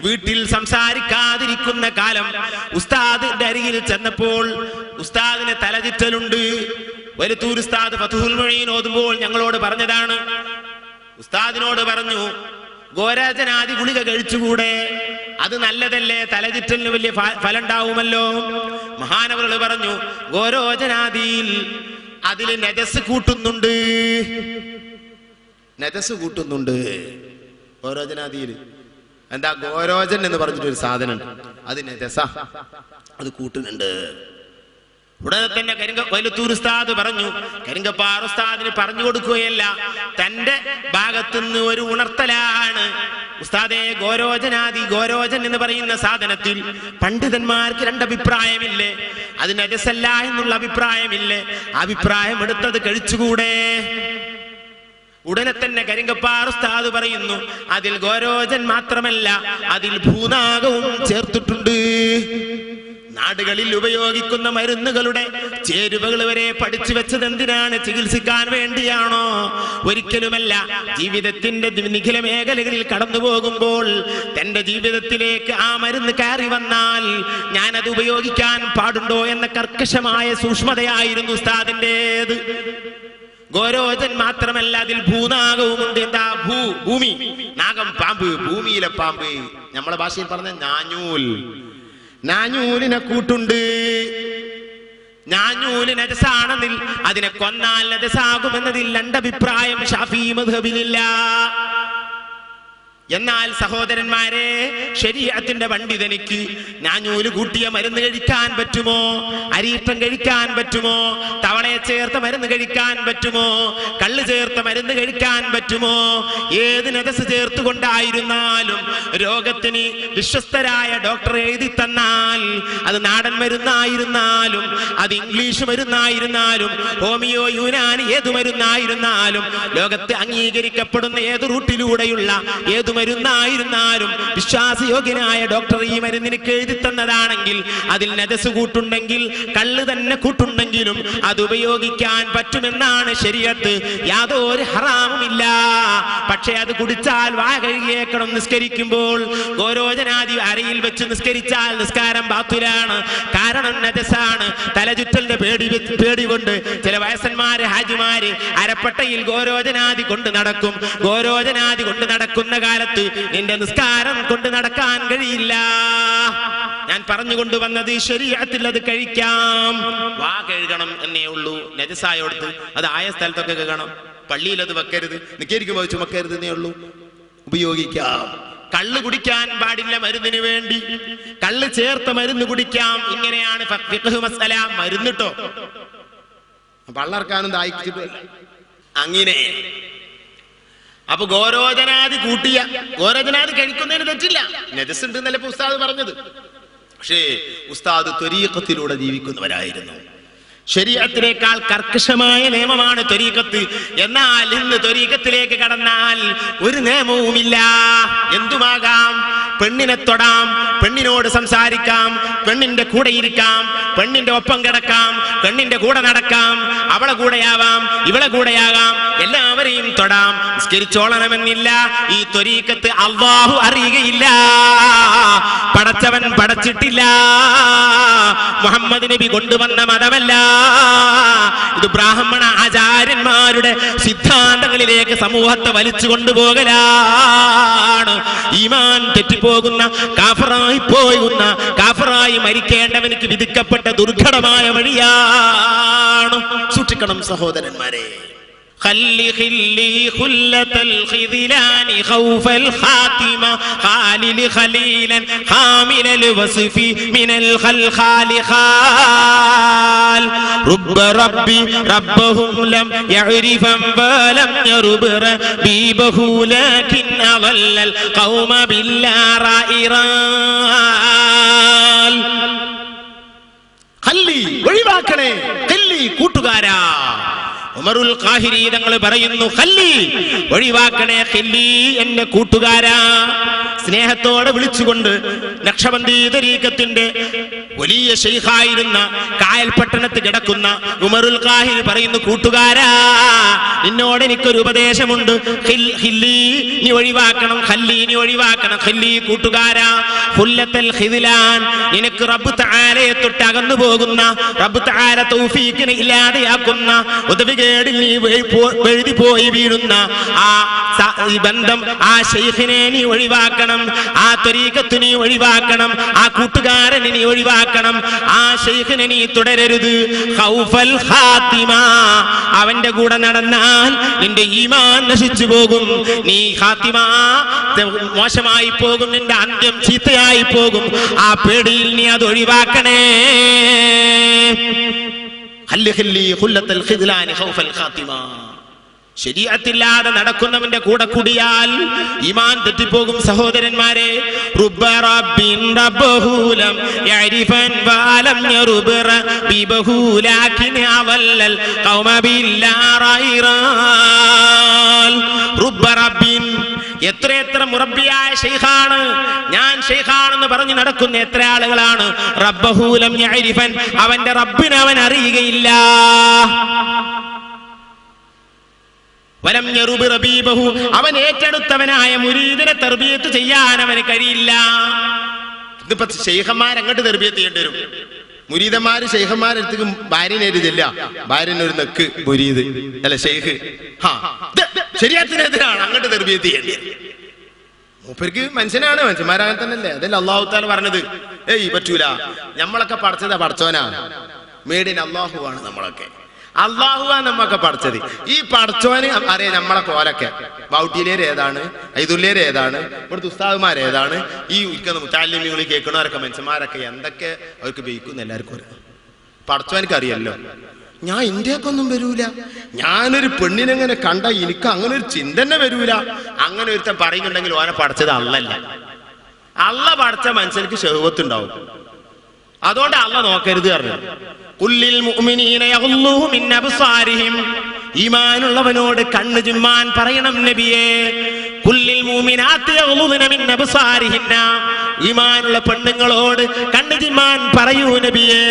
വീട്ടിൽ സംസാരിക്കാതിരിക്കുന്ന കാലം ഉസ്താദിന്റെ അരികിൽ ചെന്നപ്പോൾ ഉസ്താദിന് തലചിറ്റലുണ്ട്. വയലത്തൂർ ഉസ്താദ് ഫതുഹുൽ മുഈൻ ഓതുമ്പോൾ ഞങ്ങളോട് പറഞ്ഞതാണ്. ഉസ്താദിനോട് പറഞ്ഞു, ഗോരാജനാദി ഗുളിക കഴിച്ചുകൂടെ? അത് നല്ലതല്ലേ, തലചിറ്റലിന് വലിയ ഫലം ഉണ്ടാവുമല്ലോ. മഹാനവറുകൾ പറഞ്ഞു, ഗോരോജനാദിയിൽ അതിൽ നജസ് കൂട്ടുന്നുണ്ട്. നജസ് കൂട്ടുന്നുണ്ട് ഗോരോജനാദിയിൽ. എന്താ ഗോരോജൻ എന്ന് പറഞ്ഞിട്ടൊരു സാധനം, അത് നജസ, അത് കൂട്ടുന്നുണ്ട്. ഉടനെ തന്നെ വയലത്തൂർ ഉസ്താദ് പറഞ്ഞു, കരിങ്കപ്പാറ ഉസ്താദിന് പറഞ്ഞു കൊടുക്കുകയല്ല, തന്റെ ഭാഗത്തുനിന്ന് ഒരു ഉണർത്തലാണ്. ഉസ്താദെ, ഗോരോജനാദി, ഗോരോജൻ എന്ന് പറയുന്ന സാധനത്തിൽ പണ്ഡിതന്മാർക്ക് 2 അഭിപ്രായമില്ലേ? അത് നജസല്ല എന്നുള്ള അഭിപ്രായമില്ലേ? അഭിപ്രായം എടുത്തത് കഴിച്ചുകൂടെ? ഉടനെ തന്നെ കരിങ്കപ്പാറ ഉസ്താദ് പറയുന്നു, അതിൽ ഗോരോജൻ മാത്രമല്ല, അതിൽ ഭൂനാഗവും ചേർത്തിട്ടുണ്ട്. നാടുകളിൽ ഉപയോഗിക്കുന്ന മരുന്നുകളുടെ ചേരുവകൾ വരെ പഠിച്ചു വെച്ചത് എന്തിനാണ്? ചികിത്സിക്കാൻ വേണ്ടിയാണോ? ഒരിക്കലുമല്ല. ജീവിതത്തിന്റെ നിഖില മേഖലകളിൽ കടന്നു പോകുമ്പോൾ തന്റെ ജീവിതത്തിലേക്ക് ആ മരുന്ന് കയറി വന്നാൽ ഞാനത് ഉപയോഗിക്കാൻ പാടുണ്ടോ എന്ന കർക്കശമായ സൂക്ഷ്മതയായിരുന്നു ഉസ്താദിന്റേത്. ഗോരോജൻ മാത്രമല്ല, അതിൽ ഭൂനാഗവുമുണ്ട്. എന്താ? ഭൂമി, നാഗം, പാമ്പ്, ഭൂമിയിലെ പാമ്പ്. നമ്മളെ ഭാഷയിൽ പറഞ്ഞ ഞാഞ്ഞൂൽ, ഞാഞ്ഞൂലിനെ കൂട്ടുണ്ട്. ഞാഞ്ഞൂല് നജസാണെന്നിൽ അതിനെ കൊന്നാൽ നജസാകുമെന്നതിൽ 2 അഭിപ്രായം ഷാഫി മദ്ഹബിലില്ല. എന്നാൽ സഹോദരന്മാരെ, ശരീഅത്തിന്റെ പണ്ഡിതനിക്ക് ഞാഞ്ഞൂല് കൂട്ടിയ മരുന്ന് കഴിക്കാൻ പറ്റുമോ? അരീട്ടം കഴിക്കാൻ പറ്റുമോ? തവളയെ ചേർത്ത മരുന്ന് കഴിക്കാൻ പറ്റുമോ? കള്ള് ചേർത്ത മരുന്ന് കഴിക്കാൻ പറ്റുമോ? ഏത് നജസ് ചേർത്തുകൊണ്ടായിരുന്നാലും രോഗത്തിന് വിശ്വസ്തരായ ഡോക്ടർ എഴുതി തന്നാൽ, അത് നാടൻ മരുന്നായിരുന്നാലും, അത് ഇംഗ്ലീഷ് മരുന്നായിരുന്നാലും, ഹോമിയോ, യുനാനി ഏതു മരുന്നായിരുന്നാലും, ലോകത്ത് അംഗീകരിക്കപ്പെടുന്ന ഏത് റൂട്ടിലൂടെയുള്ള ഏതു മരുന്നായിരുന്നാലും വിശ്വാസയോഗ്യനായ ഡോക്ടർ ഈ മരുന്നിന് എഴുതി തന്നതാണെങ്കിൽ അതിൽ നജസ് കൂട്ടുണ്ടെങ്കിൽ, കള്ള് തന്നെ കൂട്ടുണ്ടെങ്കിലും അത് ഉപയോഗിക്കാൻ പറ്റുമെന്നാണ് ശരീഅത്ത്. യാതൊരു ഹറാമുമില്ല. പക്ഷെ അത് കുടിച്ചാൽ വാ കഴുകിയേക്കണം. നിസ്കരിക്കുമ്പോൾ ഗോരോചനാദി അരയിൽ വെച്ച് നിസ്കരിച്ചാൽ നിസ്കാരം ബാത്തുലാണ്. കാരണം നജസാണ്. തലചുറ്റലിന്റെ പേടി കൊണ്ട് ചില വയസ്സന്മാര് ഹാജിമാര് അരപ്പട്ടയിൽ ഗോരോചനാദി കൊണ്ട് നടക്കും. ഗോരോചനാദി കൊണ്ട് നടക്കുന്ന കാലത്ത് നിന്റെ നിസ്കാരം കൊണ്ട് നടക്കാൻ കഴിയില്ല. ഞാൻ പറഞ്ഞുകൊണ്ടുവന്നത് ശരീഅത്തിൽ അത് കഴിക്കാം. വാ കഴുകണം എന്നേ ഉള്ളൂ. നജസായോടത്ത് അത് ആയ സ്ഥലത്തൊക്കെ കഴുകണം. പള്ളിയിൽ അത് വെക്കരുത്, നിസ്കരിക്കുമ്പോൾ ചുമക്കരുത് എന്നേ ഉള്ളൂ. ഉപയോഗിക്കാം. കള്ള് കുടിക്കാൻ പാടില്ല മരുന്നിന് വേണ്ടി. കള്ള് ചേർത്ത മരുന്ന് കുടിക്കാം. ഇങ്ങനെയാണ് ഫിഖ്ഹ് മസ്അല. മരുന്നിട്ടോ പള്ളർക്കാനും ദാഹിച്ചിട്ടില്ല. അങ്ങനെ അപ്പൊ ഗോരോചനാദി കൂട്ടിയ ഗോരോചനാദി കഴിക്കുന്നതിന് തെറ്റില്ല. നജസ് ഉണ്ട് എന്നല്ലേ ഉസ്താദ് പറഞ്ഞത്. പക്ഷേ ഉസ്താദ് ത്വരീഖത്തിലൂടെ ജീവിക്കുന്നവരായിരുന്നു. ശരീഅത്തിനേക്കാൾ കർക്കശമായ നിയമമാണ് ത്വരീഖത്ത്. എന്നാൽ ഇന്ന് ത്വരീഖത്തിലേക്ക് കടന്നാൽ ഒരു നിയമവുമില്ല. എന്തുമാകാം. പെണ്ണിനെ തൊടാം, പെണ്ണിനോട് സംസാരിക്കാം, പെണ്ണിന്റെ കൂടെ ഇരിക്കാം, പെണ്ണിന്റെ ഒപ്പം കിടക്കാം, പെണ്ണിന്റെ കൂടെ നടക്കാം, അവളെ കൂടെയാവാം, ഇവളെ കൂടെയാകാം, എല്ലാവരെയും തൊടാം. നിസ്കരിച്ചോളണമെന്നില്ല. ഈ ത്വരീഖത്ത് അല്ലാഹു അറിയുകയില്ല. പടച്ചവൻ പടച്ചിട്ടില്ല. മുഹമ്മദ് നബി കൊണ്ടുവന്ന മതമല്ല. ഇത് ബ്രാഹ്മണ ആചാര്യന്മാരുടെ സിദ്ധാന്തങ്ങളിലേക്ക് സമൂഹത്തെ വലിച്ചു കൊണ്ടുപോകലാണ്. ഈമാൻ തെറ്റിപ്പോകുന്ന, കാഫറായി മരിക്കേണ്ടവനിക്ക് വിധിക്കപ്പെട്ട ദുർഘടമായ വഴിയാണ്. സൂക്ഷിക്കണം സഹോദരന്മാരെ. خلي خلة الخذلان خوف الخاتمة خالل خليلا حامل الوصف من الخلخال خال رب ربي ربهم لم يعرفا ولم يرب ربيبه لكن أضل القوم بالآراء رال خلي ഒഴിവാക്കണേ. ഖല്ലി കൂട്ടുകാരാ. ഉമറുൽ ഖാഹിരി തങ്ങൾ പറയുന്നു, ഖല്ലി ഒഴിവാക്കണേ. ഖല്ലി എന്റെ കൂട്ടുകാരാ. സ്നേഹത്തോടെ വിളിച്ചുകൊണ്ട് നക്ഷബന്ദി തരീഖത്തിന്റെ വലിയ ശൈഖായിരുന്ന കായൽ പട്ടണത്ത് കിടക്കുന്ന ഉമറുൽ ഖാഹിരി പറയുന്നു, കൂട്ടുകാരാ, നിന്നോട് എനിക്കൊരു ഉപദേശമുണ്ട്. ഖല്ലി നീ ഒഴിവാക്കണം. ഖല്ലി നീ ഒഴിവാക്കണം. ഖല്ലി കൂട്ടുകാരാ. ഖുല്ലത്തുൽ ഖിദ്ലാൻ, നിനക്ക് റബ്ബ് തആലയെ തൊട്ട് അകന്നു പോകുന്ന, റബ്ബ് തആല തൗഫീഖിനെ ഇല്ലാതെയാക്കുന്ന, ഉദവികേടിൽ നീ എഴുതി പോയി വീഴുന്ന ആ ബന്ധം, ആ ശൈഖിനെ നീ ഒഴിവാക്കണം. ആ ത്വരീഖത്ത് നീ ഒഴിവാക്കണം. ആ കൂട്ടുകാരനെ നീ ഒഴിവാക്കണം. ആ ശൈഖിനെ നീ തുടരരുത്. ഖൗഫൽ ഖാത്തിമ, അവന്റെ കൂടെ നടന്നാൽ നിന്റെ ഈമാൻ നശിച്ചു പോകും. നീ ഖാത്തിമ മോശമായി പോകും. നിന്റെ അന്ത്യം ചീത്തയായി പോകും. ആ പേടിയിൽ നീ അത് ഒഴിവാക്കണേ. ശരീഅത്തില്ലാതെ നടക്കുന്നവന്റെ കൂടെ കൂടിയാൽ ഈമാൻ തെറ്റിപ്പോകും സഹോദരന്മാരെ. റുബ്ബ റബ്ബിൻ റബ്ബഹൂലം യഅരിഫൻ വലം യറുബ റബ്ബിഹു ലാകിൻ അവല്ലൽ ഖൗമ ബില്ലാറൈറാൽ. റുബ്ബ റബ്ബിൻ, എത്ര മുറബ്ബിയായ ശൈഖാണ്. ഞാൻ ശൈഖാണെന്ന് പറഞ്ഞു നടക്കുന്ന എത്ര ആളുകളാണ്. റബ്ബഹൂലം യഅരിഫൻ, അവന്റെ റബ്ബിനെ അവൻ അറിയുകയില്ല. വലം യറുബ റബീബഹു, അവൻ ഏറ്റെടുത്തവനായ മുരീദിനെ തർബിയത്ത് ചെയ്യാൻ അവന് കഴിയില്ല. ഇതിപ്പോ ശൈഖന്മാർ അങ്ങോട്ട് തർബിയത്ത് ചെയ്യേണ്ടി വരും. മുരീദന്മാര് ശൈഖന്മാരടുത്തേക്ക് ഭാര്യനെ എഴുതില്ല. ഭാര്യനൊരു നെക്ക് മുരീദ് അല്ല ശൈഖ്. ശരീഅത്തിനെതിരാണ്. അങ്ങോട്ട് തർബിയത്ത് ചെയ്യേണ്ടി. മൂപ്പർക്ക് മനുഷ്യനാണ്, മനുഷ്യന്മാരങ്ങനെ തന്നെയല്ലേ. അതല്ലേ അല്ലാഹു തആല പറഞ്ഞത്, ഏയ് പറ്റൂല, നമ്മളൊക്കെ പഠിച്ചതാ പടച്ചോനാ. മേഡിൻ അല്ലാഹു ആണ് നമ്മളൊക്കെ. അള്ളാഹുവാ നമ്മൊക്കെ പഠിച്ചത്. ഈ പഠിച്ചോന് അറിയാം നമ്മളെ കോലൊക്കെ. ബൗട്ടിയിലേര് ഏതാണ്, ഐദുല്ലേര് ഏതാണ്, ഇവിടുത്തെ ഉസ്താദുമാരേതാണ്, ഈ ഇരിക്കുന്ന മുത്താലിമികൾ കേൾക്കണവരൊക്കെ മനുഷ്യന്മാരൊക്കെ എന്തൊക്കെ അവർക്ക് ബയിക്കുന്ന എല്ലാവർക്കും അറിയാം. പഠിച്ചോനക്ക് അറിയല്ലോ. ഞാൻ ഇന്ത്യക്കൊന്നും വരൂല, ഞാനൊരു പെണ്ണിനെങ്ങനെ കണ്ട എനിക്ക് അങ്ങനെ ഒരു ചിന്ത തന്നെ വരൂല. അങ്ങനെ ഒരുത്തൻ പറയുന്നുണ്ടെങ്കിൽ ഓനെ പഠിച്ചത് അള്ളല്ല. അള്ള പഠിച്ച മനുഷ്യർക്ക് ശഹ്വത്തുണ്ടാവും. അതുകൊണ്ട് അള്ള നോക്കരുത് പറഞ്ഞു. ഖുല്ലിൽ മുഅ്മിനീന യഗ്ളൂ മിൻ അബ്സാരിഹിം, ഈമാനുള്ളവനോട് കണ്ണ് ചിമ്മാൻ പറയണം നബിയേ. കുല്ലിൽ മുഅ്മിനാത്തി യഗ്ളുദ്ന മിൻ അബ്സാരിഹിന്ന, ഈമാനുള്ള പെണ്ണുങ്ങളോട് കണ്ണുചിമ്മാൻ പറയൂ നബിയേ.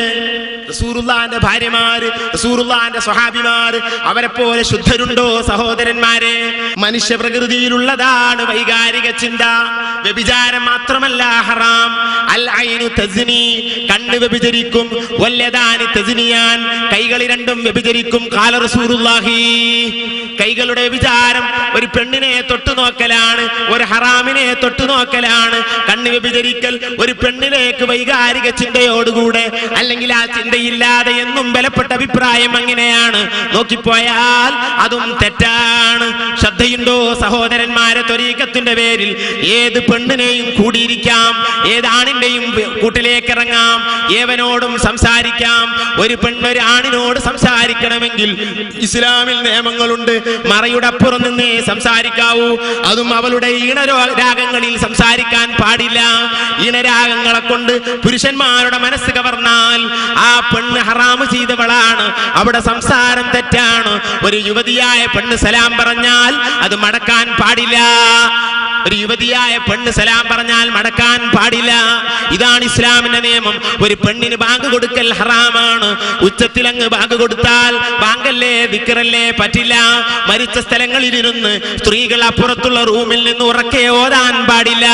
റസൂലുള്ളാഹിന്റെ ഭാര്യമാര്, റസൂലുള്ളാഹിന്റെ സ്വഹാബിമാര്, അവരെ പോലെ ശുദ്ധരുണ്ടോ സഹോദരന്മാരെ? മനുഷ്യ പ്രകൃതിയിലുള്ളതാണ് വൈകാരിക ചിന്ത. വ്യഭിചാരം മാത്രമല്ല ഹറാം. അൽ ഐനു തസ്നി, കണ്ണ് വ്യഭിചരിക്കും. വല്ലദാനി തസ്നിയാൻ, കൈകൾ രണ്ടും വ്യഭിചരിക്കും. ഖാല റസൂലുള്ളാഹി, കൈകളുടെ വിചാരം ഒരു പെണ്ണിനെ തൊട്ടു നോക്കലാണ്, ഒരു ഹറാമിനെ തൊട്ടു നോക്കലാണ്. കണ്ണ് വ്യഭിചരിക്കൽ ഒരു പെണ്ണിലേക്ക് വൈകാരിക ചിന്തയോടുകൂടെ, അല്ലെങ്കിൽ ആ ചിന്തയില്ലാതെ എന്നും ബലപ്പെട്ട അഭിപ്രായം അങ്ങനെയാണ്. നോക്കിപ്പോയാൽ അതും തെറ്റാണ്. ശ്രദ്ധയുണ്ടോ സഹോദരന്മാരെ? ത്വരീഖത്തിന്റെ പേരിൽ ഏത് പെണ്ണിനെയും കൂടിയിരിക്കാം, ഏതാണിന്റെയും കൂട്ടിലേക്ക് ഇറങ്ങാം, ഏവനോടും സംസാരിക്കാം. ഒരു പെണ്ണൊരു ആണിനോട് സംസാരിക്കണമെങ്കിൽ ഇസ്ലാമിൽ നിയമങ്ങളുണ്ട്. മറയുടെ അപ്പുറം നിന്നേ സംസാരിക്കാവൂ. അതും അവളുടെ ഈണരാഗങ്ങളിൽ സംസാരിക്കാൻ പാടില്ല. ഈണരാഗങ്ങളെ കൊണ്ട് പുരുഷന്മാരുടെ മനസ്സ് കവർന്നാൽ ആ പെണ്ണ് ഹറാമ് ചെയ്തവളാണ്, അവിടെ സംസാരം തെറ്റാണ്. ഒരു യുവതിയായ പെണ്ണ് സലാം പറഞ്ഞാൽ അത് മടക്കാൻ പാടില്ല. ഒരു യുവതിയായ പെണ്ണ് സലാം പറഞ്ഞാൽ മടക്കാൻ പാടില്ല. ഇതാണ് ഇസ്ലാമിന്റെ നിയമം. ഒരു പെണ്ണിന് ബാങ്ക് കൊടുക്കൽ ഹറാമാണ്. ഉച്ചത്തിൽ അങ്ങ് ബാങ്ക് കൊടുത്താൽ ബാങ്കല്ലേ ദിക്റല്ലേ പറ്റില്ല. മരിച്ച സ്ഥലങ്ങളിലിരുന്ന് സ്ത്രീകൾ അപ്പുറത്തുള്ള റൂമിൽ നിന്ന് ഉറക്കെ ഓതാൻ പാടില്ല.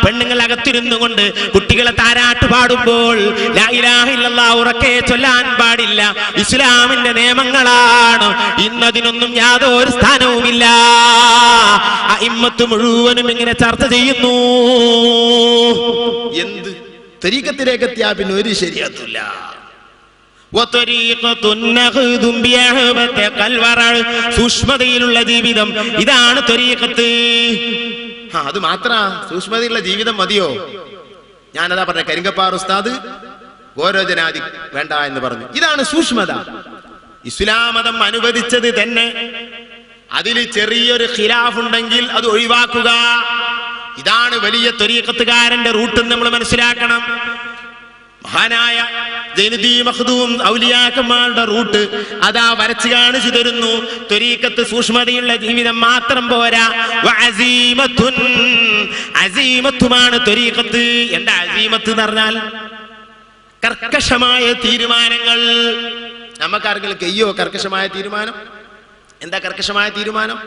പെണ്ണുങ്ങൾ അകത്തിരുന്നു കൊണ്ട് കുട്ടികളെ താരാട്ട് പാടുമ്പോൾ ലാ ഇലാഹ ഇല്ലല്ലാഹ് ഉറക്കെ ചൊല്ലാൻ പാടില്ല. ഇസ്ലാമിന്റെ നിയമങ്ങളാണ്. ഇന്നതിനൊന്നും യാതൊരു സ്ഥാനവുമില്ല. അഇമ്മത്ത് മുഴുവനും ഇങ്ങനെ ചർച്ച ചെയ്യുന്നു. എന്ത് ത്വരീഖത്തിലേക്ക് എത്തിയാ പിന്നെ ഒരു ശരിയത്തില്ല. സൂക്ഷ്മതയിലുള്ള ജീവിതം, ഇതാണ് ത്വരീഖത്ത്. അത് മാത്ര സൂക്ഷ്മതയുള്ള ജീവിതം മതിയോ? ഞാനതാ പറഞ്ഞ കരിങ്കപ്പാർ ഉസ്താദ് ഓരോ ജനാദി വേണ്ട എന്ന് പറഞ്ഞു. ഇതാണ് സൂക്ഷ്മത. ഇസ്ലാം മതം അനുവദിച്ചത് തന്നെ. അതിൽ ചെറിയൊരു ഖിലാഫ് ഉണ്ടെങ്കിൽ അത് ഒഴിവാക്കുക. ഇതാണ് വലിയ ത്വരീഖത്തുകാരന്റെ റൂട്ട് നമ്മൾ മനസ്സിലാക്കണം. മഹാനായ ജൈനുദ്ദീൻ മഖ്ദൂം ഔലിയാക്കന്മാരുടെ റൂട്ട് അതാ വരച്ചു കാണിച്ചു തരുന്നു. ത്വരീഖത്ത് സൂക്ഷ്മതയുള്ള ജീവിതം മാത്രം പോരാ, അസീമത്തുമാണ് ത്വരീഖത്ത്. എന്താ അസീമത്ത് എന്ന് പറഞ്ഞാൽ? കർക്കശമായ തീരുമാനങ്ങൾ. നമുക്കാർക്കെങ്കിലും കയ്യോ കർക്കശമായ തീരുമാനം? എന്താ കർക്കശമായ തീരുമാനം?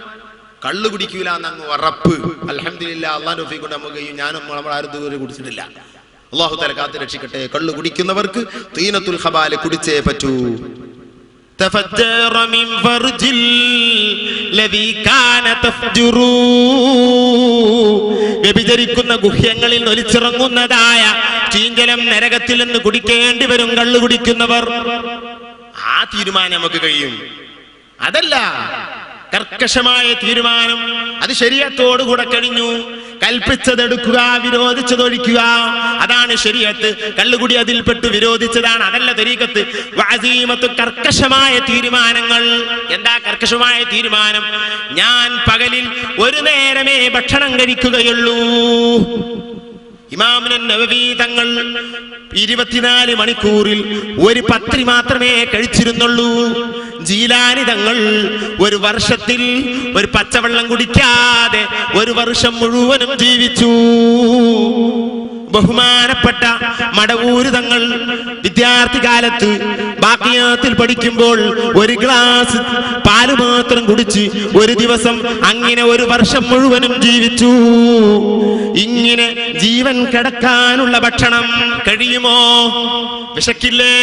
കള്ളു കുടിക്കൂല എന്നങ്ങ് ഉറപ്പ്. അൽഹംദുലില്ലാ, അള്ളാഹു തൗഫീഖ് കൊണ്ട് നമുക്ക് കഴിയും. ഞാനും നമ്മളാരും ദൂരെ കുടിച്ചിട്ടില്ല. അള്ളാഹു തആല കാത്ത് രക്ഷിക്കട്ടെ. കള്ളു കുടിക്കുന്നവർക്ക് തീനത്തുൽ ഖബാല് കുടിച്ചേ പറ്റൂ. തഫജ്ജറ മിൻ ഫർജിൽ ലദീ കാന തഫ്ജുറു, വ്യഭിചരിക്കുന്ന ഗുഹ്യങ്ങളിൽ ഒലിച്ചിറങ്ങുന്നതായ ചീഞ്ചലം നരകത്തിൽ നിന്ന് കുടിക്കേണ്ടി വരും കള്ളു കുടിക്കുന്നവർ. ആ തീരുമാനം നമുക്ക് കഴിയും. അതല്ല കർക്കശമായ തീരുമാനം. അത് ശരീഅത്തോടുകൂടെ കഴിഞ്ഞു. കൽപ്പിച്ചതെടുക്കുക, വിരോധിച്ചതൊഴിക്കുക, അതാണ് ശരീഅത്ത്. കള്ളുകുടി അതിൽപ്പെട്ട് വിരോധിച്ചതാണ്. അതല്ല ത്വരീഖത്ത്. വഅസീമത്ത്, കർക്കശമായ തീരുമാനങ്ങൾ. എന്താ കർക്കശമായ തീരുമാനം? ഞാൻ പകലിൽ ഒരു നേരമേ ഭക്ഷണം കഴിക്കുകയുള്ളൂ. ഇമാം നവവി തങ്ങൾ 24 മണിക്കൂറിൽ ഒരു പത്രി മാത്രമേ കഴിച്ചിരുന്നുള്ളൂ. ജീലാനി തങ്ങൾ ഒരു വർഷത്തിൽ ഒരു പച്ചവെള്ളം കുടിക്കാതെ ഒരു വർഷം മുഴുവനും ജീവിച്ചു. ബഹുമാനപ്പെട്ട മടവൂര് തങ്ങൾ വിദ്യാർത്ഥി കാലത്ത് ബാക്കിയാത്തിൽ പഠിക്കുമ്പോൾ ഒരു ഗ്ലാസ് പാല് മാത്രം കുടിച്ച് ഒരു ദിവസം അങ്ങനെ ഒരു വർഷം മുഴുവനും ജീവിച്ചു. ഇങ്ങനെ ജീവൻ കിടക്കാനുള്ള ഭക്ഷണം കഴിയുമോ? വിശക്കില്ലേ?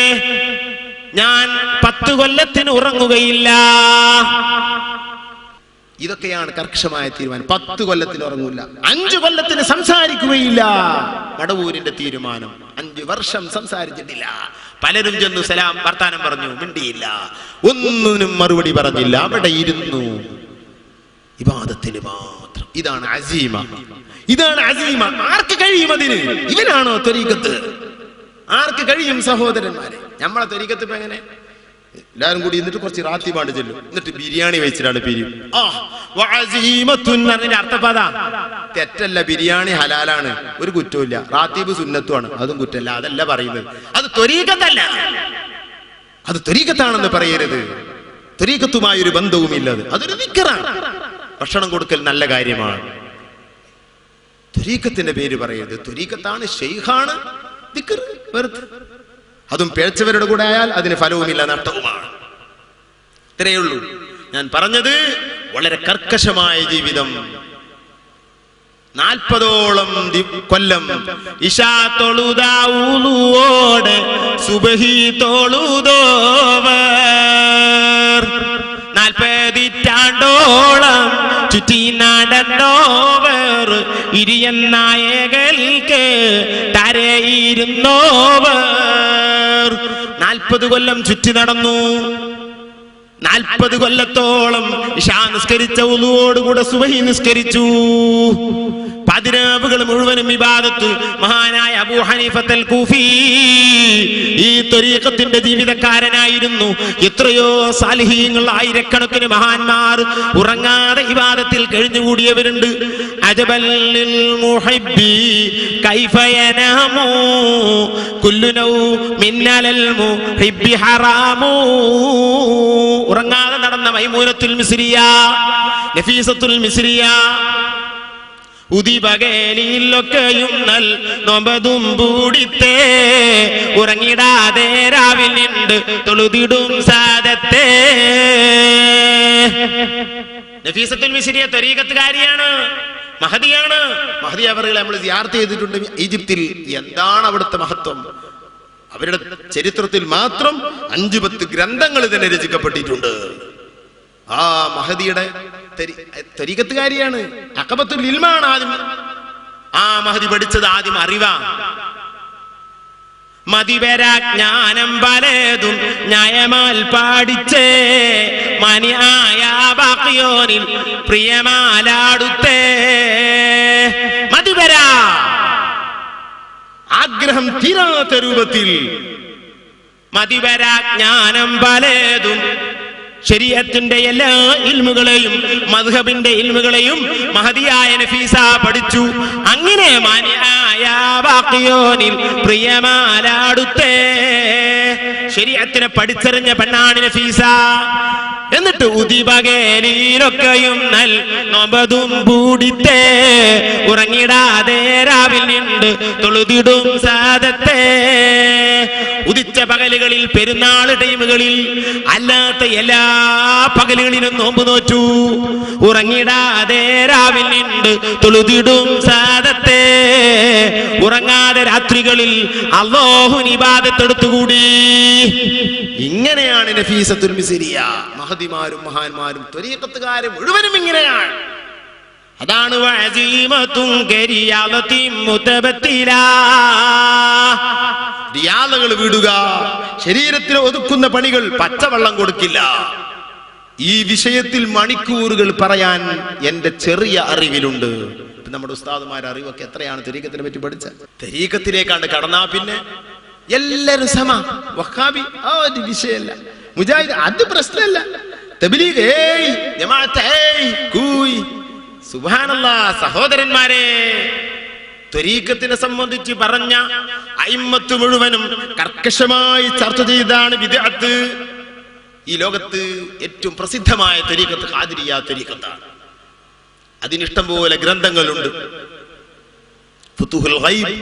ഞാൻ 10 കൊല്ലത്തിന് ഉറങ്ങുകയില്ല. ഇതൊക്കെയാണ് കർക്കശമായ തീരുമാനം. 10 കൊല്ലത്തിന് ഉറങ്ങൂല, 5 കൊല്ലത്തിന് സംസാരിക്കുകയില്ല. മടവൂരിന്റെ തീരുമാനം. 5 വർഷം സംസാരിച്ചിട്ടില്ല. പലരും ചെന്നു സലാം വർത്താനം പറഞ്ഞു, മിണ്ടിയില്ല, ഒന്നിനും മറുപടി പറഞ്ഞില്ല, അവിടെ ഇരുന്നു ഇബാദത്തിന് മാത്രം. ഇതാണ് അസീമ. ഇതാണ് അസീമ. ആർക്ക് കഴിയും അതിന്? ഇവനാണോ ത്വരീഖത്ത്? ആർക്ക് കഴിയും സഹോദരന്മാരെ? നമ്മളെ ത്വരീഖത്ത് ഇപ്പൊ എങ്ങനെ? എല്ലാരും കൂടി എന്നിട്ട് കുറച്ച് റാത്തിബാണ്ട് ചെല്ലും, എന്നിട്ട് ബിരിയാണി വെച്ചിട്ടാണ് പിരിയും. അർത്ഥപദ തെറ്റല്ല. ബിരിയാണി ഹലാലാണ്, ഒരു കുറ്റമില്ല. റാത്തീബ് സുന്നത്തുമാണ്, അതും കുറ്റമല്ല. അതല്ല പറയുന്നത്. അത് ത്വരീഖത്തല്ല. അത് ത്വരീഖത്താണെന്ന് പറയരുത്. ത്വരീഖത്തുമായി ഒരു ബന്ധവുമില്ലത്. അതൊരു ദിക്റാണ്. ഭക്ഷണം കൊടുക്കൽ നല്ല കാര്യമാണ്. ത്വരീഖത്തിന്റെ പേര് പറയരുത്. ത്വരീഖത്താണ്, ഷെയ്ഖാണ്, ദിക്ർ വെറുതെ. അതും പിഴച്ചവരുടെ കൂടെ ആയാൽ അതിന് ഫലവുമില്ല, നഷ്ടവുമാണ്. ഇത്രയേ ഉള്ളൂ. ഞാൻ പറഞ്ഞത് വളരെ കർക്കശമായ ജീവിതം. 40ഓളം കൊല്ലം ഇശാ തൊഴുതാവൂലോടെ സുബഹി തൊഴുതോവർ 40 ചുറ്റി നടന്നോവർ ഇരിയൻ നായകൽക്ക് തരയിരുന്നോവർ 40 കൊല്ലം ചുറ്റി നടന്നു. 40 കൊല്ലത്തോളം ഇശാ നിസ്കരിച്ച ഉളുവോടുകൂടെ സുബഹി നിസ്കരിച്ചു. പതിരാവുകൾ മുഴുവനും ഇബാദത്ത്. മഹാനായ അബൂ ഹനീഫത്തുൽ കൂഫി ഈ ത്വരീഖത്തിന്റെ ജീവിതക്കാരനായിരുന്നു. എത്രയോ സാലിഹീങ്ങൾ, ആയിരക്കണക്കിന് മഹാന്മാർ ഉറങ്ങാതെ ഇബാദത്തിൽ കഴിഞ്ഞുകൂടിയവരുണ്ട്. അജബൽ ലിൽ മുഹിബ്ബി കൈഫ യനാമു കുല്ലു നൗമിൻ അലൽ മുഹിബ്ബി ഹറാമു. ഉറങ്ങാതെ നടന്ന മൈമൂനത്തുൽ മിസ്രിയ, നഫീസത്തുൽ മിസ്രിയ ഉദിപകേലിയിലൊക്കെയും നൽ നൊമ്പതും പൂടിത്തേ ഉറങ്ങിടാതെ രാവിലുണ്ട് തൊഴുതിടും സാദത്തെ. നഫീസത്തുൽ മിസ്രിയ ത്വരീഖത്തുകാരിയാണ്, മഹദിയാണ്. മഹദി അവരെ നമ്മൾ സിയാറത്ത് ചെയ്തിട്ടുണ്ട് ഈജിപ്തിൽ. എന്താണ് അവിടുത്തെ മഹത്വം! അവരുടെ ചരിത്രത്തിൽ മാത്രം 5-10 ഗ്രന്ഥങ്ങൾ തന്നെ രചിക്കപ്പെട്ടിട്ടുണ്ട്. ആ മഹദിയുടെ ത്വരീഖത്തുകാരിയാണ്. അഖബത്തുൽ ഇൽമാണ് ആദ്യം ആ മഹദി പഠിച്ചത്. ആദ്യം അറിവാ. മതിവരാജ്ഞാനം പലതും ന്യായമാൽ പാടിച്ചേ മനിയായ ബാക്കിയോനിൽ പ്രിയമാലാടുത്തേ. മതിവരാ ആഗ്രഹം തീരാത്ത രൂപത്തിൽ മതിവരാജ്ഞാനം പലതും ശരീഅത്തിന്റെ എല്ലാ ഇൽമുകളെയും മദ്ഹബിന്റെ ഇൽമുകളെയും മഹദിയായ നഫീസ പഠിച്ചു. അങ്ങനെ മാനിയായ ബാക്കിയോനിൽ പ്രിയമാലാടുത്തേ. ശരീഅത്തിനെ പഠിച്ചറിഞ്ഞ പെണ്ണാണ് നഫീസ. എന്നിട്ട് ഉദിപകേലിയിലൊക്കെയും നൽ നൊമ്പതും പൂടിത്തേ ഉറങ്ങിടാതെ രാവിലുണ്ട് തൊഴുതിടും സാദത്തെ. ഉദിച്ച പകലുകളിൽ, പെരുന്നാൾ ടൈമുകളിൽ, അല്ലാത്ത എല്ലാ പകലുകളിലും നോമ്പ് നോറ്റു. ഉറങ്ങിടാതെ രാവിലുണ്ട് തൊഴുതിടും സാദത്തെ. ഉറങ്ങാതെ രാത്രികളിൽ അല്ലാഹുവിനെ ഇബാദത്ത് എടുത്തുകൂടി. ഇങ്ങനെയാണ് നഫീസത്തുൽ മിസ്രിയ. മഹദിമാരും മഹാന്മാരും ത്വരീഖത്തുകാരും മുഴുവനും ഇങ്ങനെയാണ്. അതാണ് വഅസീമത്തുൻ കരിയാലത്തിൻ മുതബത്തിലാ. റിയാദകൾ വിടുക, ശരീരത്തിൽ ഒതുക്കുന്ന പണികൾ. പച്ചവെള്ളം കൊടുക്കില്ല. ഈ വിഷയത്തിൽ മണിക്കൂറുകൾ പറയാൻ എന്റെ ചെറിയ അറിവിലുണ്ട്. നമ്മുടെ ഉസ്താദുമാരുടെ അറിവൊക്കെ എത്രയാണ് ത്വരീഖത്തിനെ പറ്റി പഠിച്ച. ത്വരീഖത്തിലേക്കാണ്ട് കടന്നാ പിന്നെ എല്ലാരും സമ. വഹാബി ഒരു വിഷയമല്ല, മുജാഹിദ് അത് പ്രശ്നമല്ല, തബ്ലീഗ് ഏയ്, ജമാഅത്ത് ഏയ്, കൂയ്. സുബ്ഹാനല്ലാഹ്. സഹോദരന്മാരെ, ത്വരീഖത്തിനെ സംബന്ധിച്ച് പറഞ്ഞ അയിമ്മത്ത് മുഴുവനും കർക്കശമായി ചർച്ച ചെയ്താണ് ബിദ്അത്ത്. ഈ ലോകത്ത് ഏറ്റവും പ്രസിദ്ധമായ ത്വരീഖത്ത് ഖാദിരിയ്യ ത്വരീഖത്താണ്. അതിനിഷ്ടം പോലെ ഗ്രന്ഥങ്ങളുണ്ട്. ഫുതുഹുൽ ഗൈബ്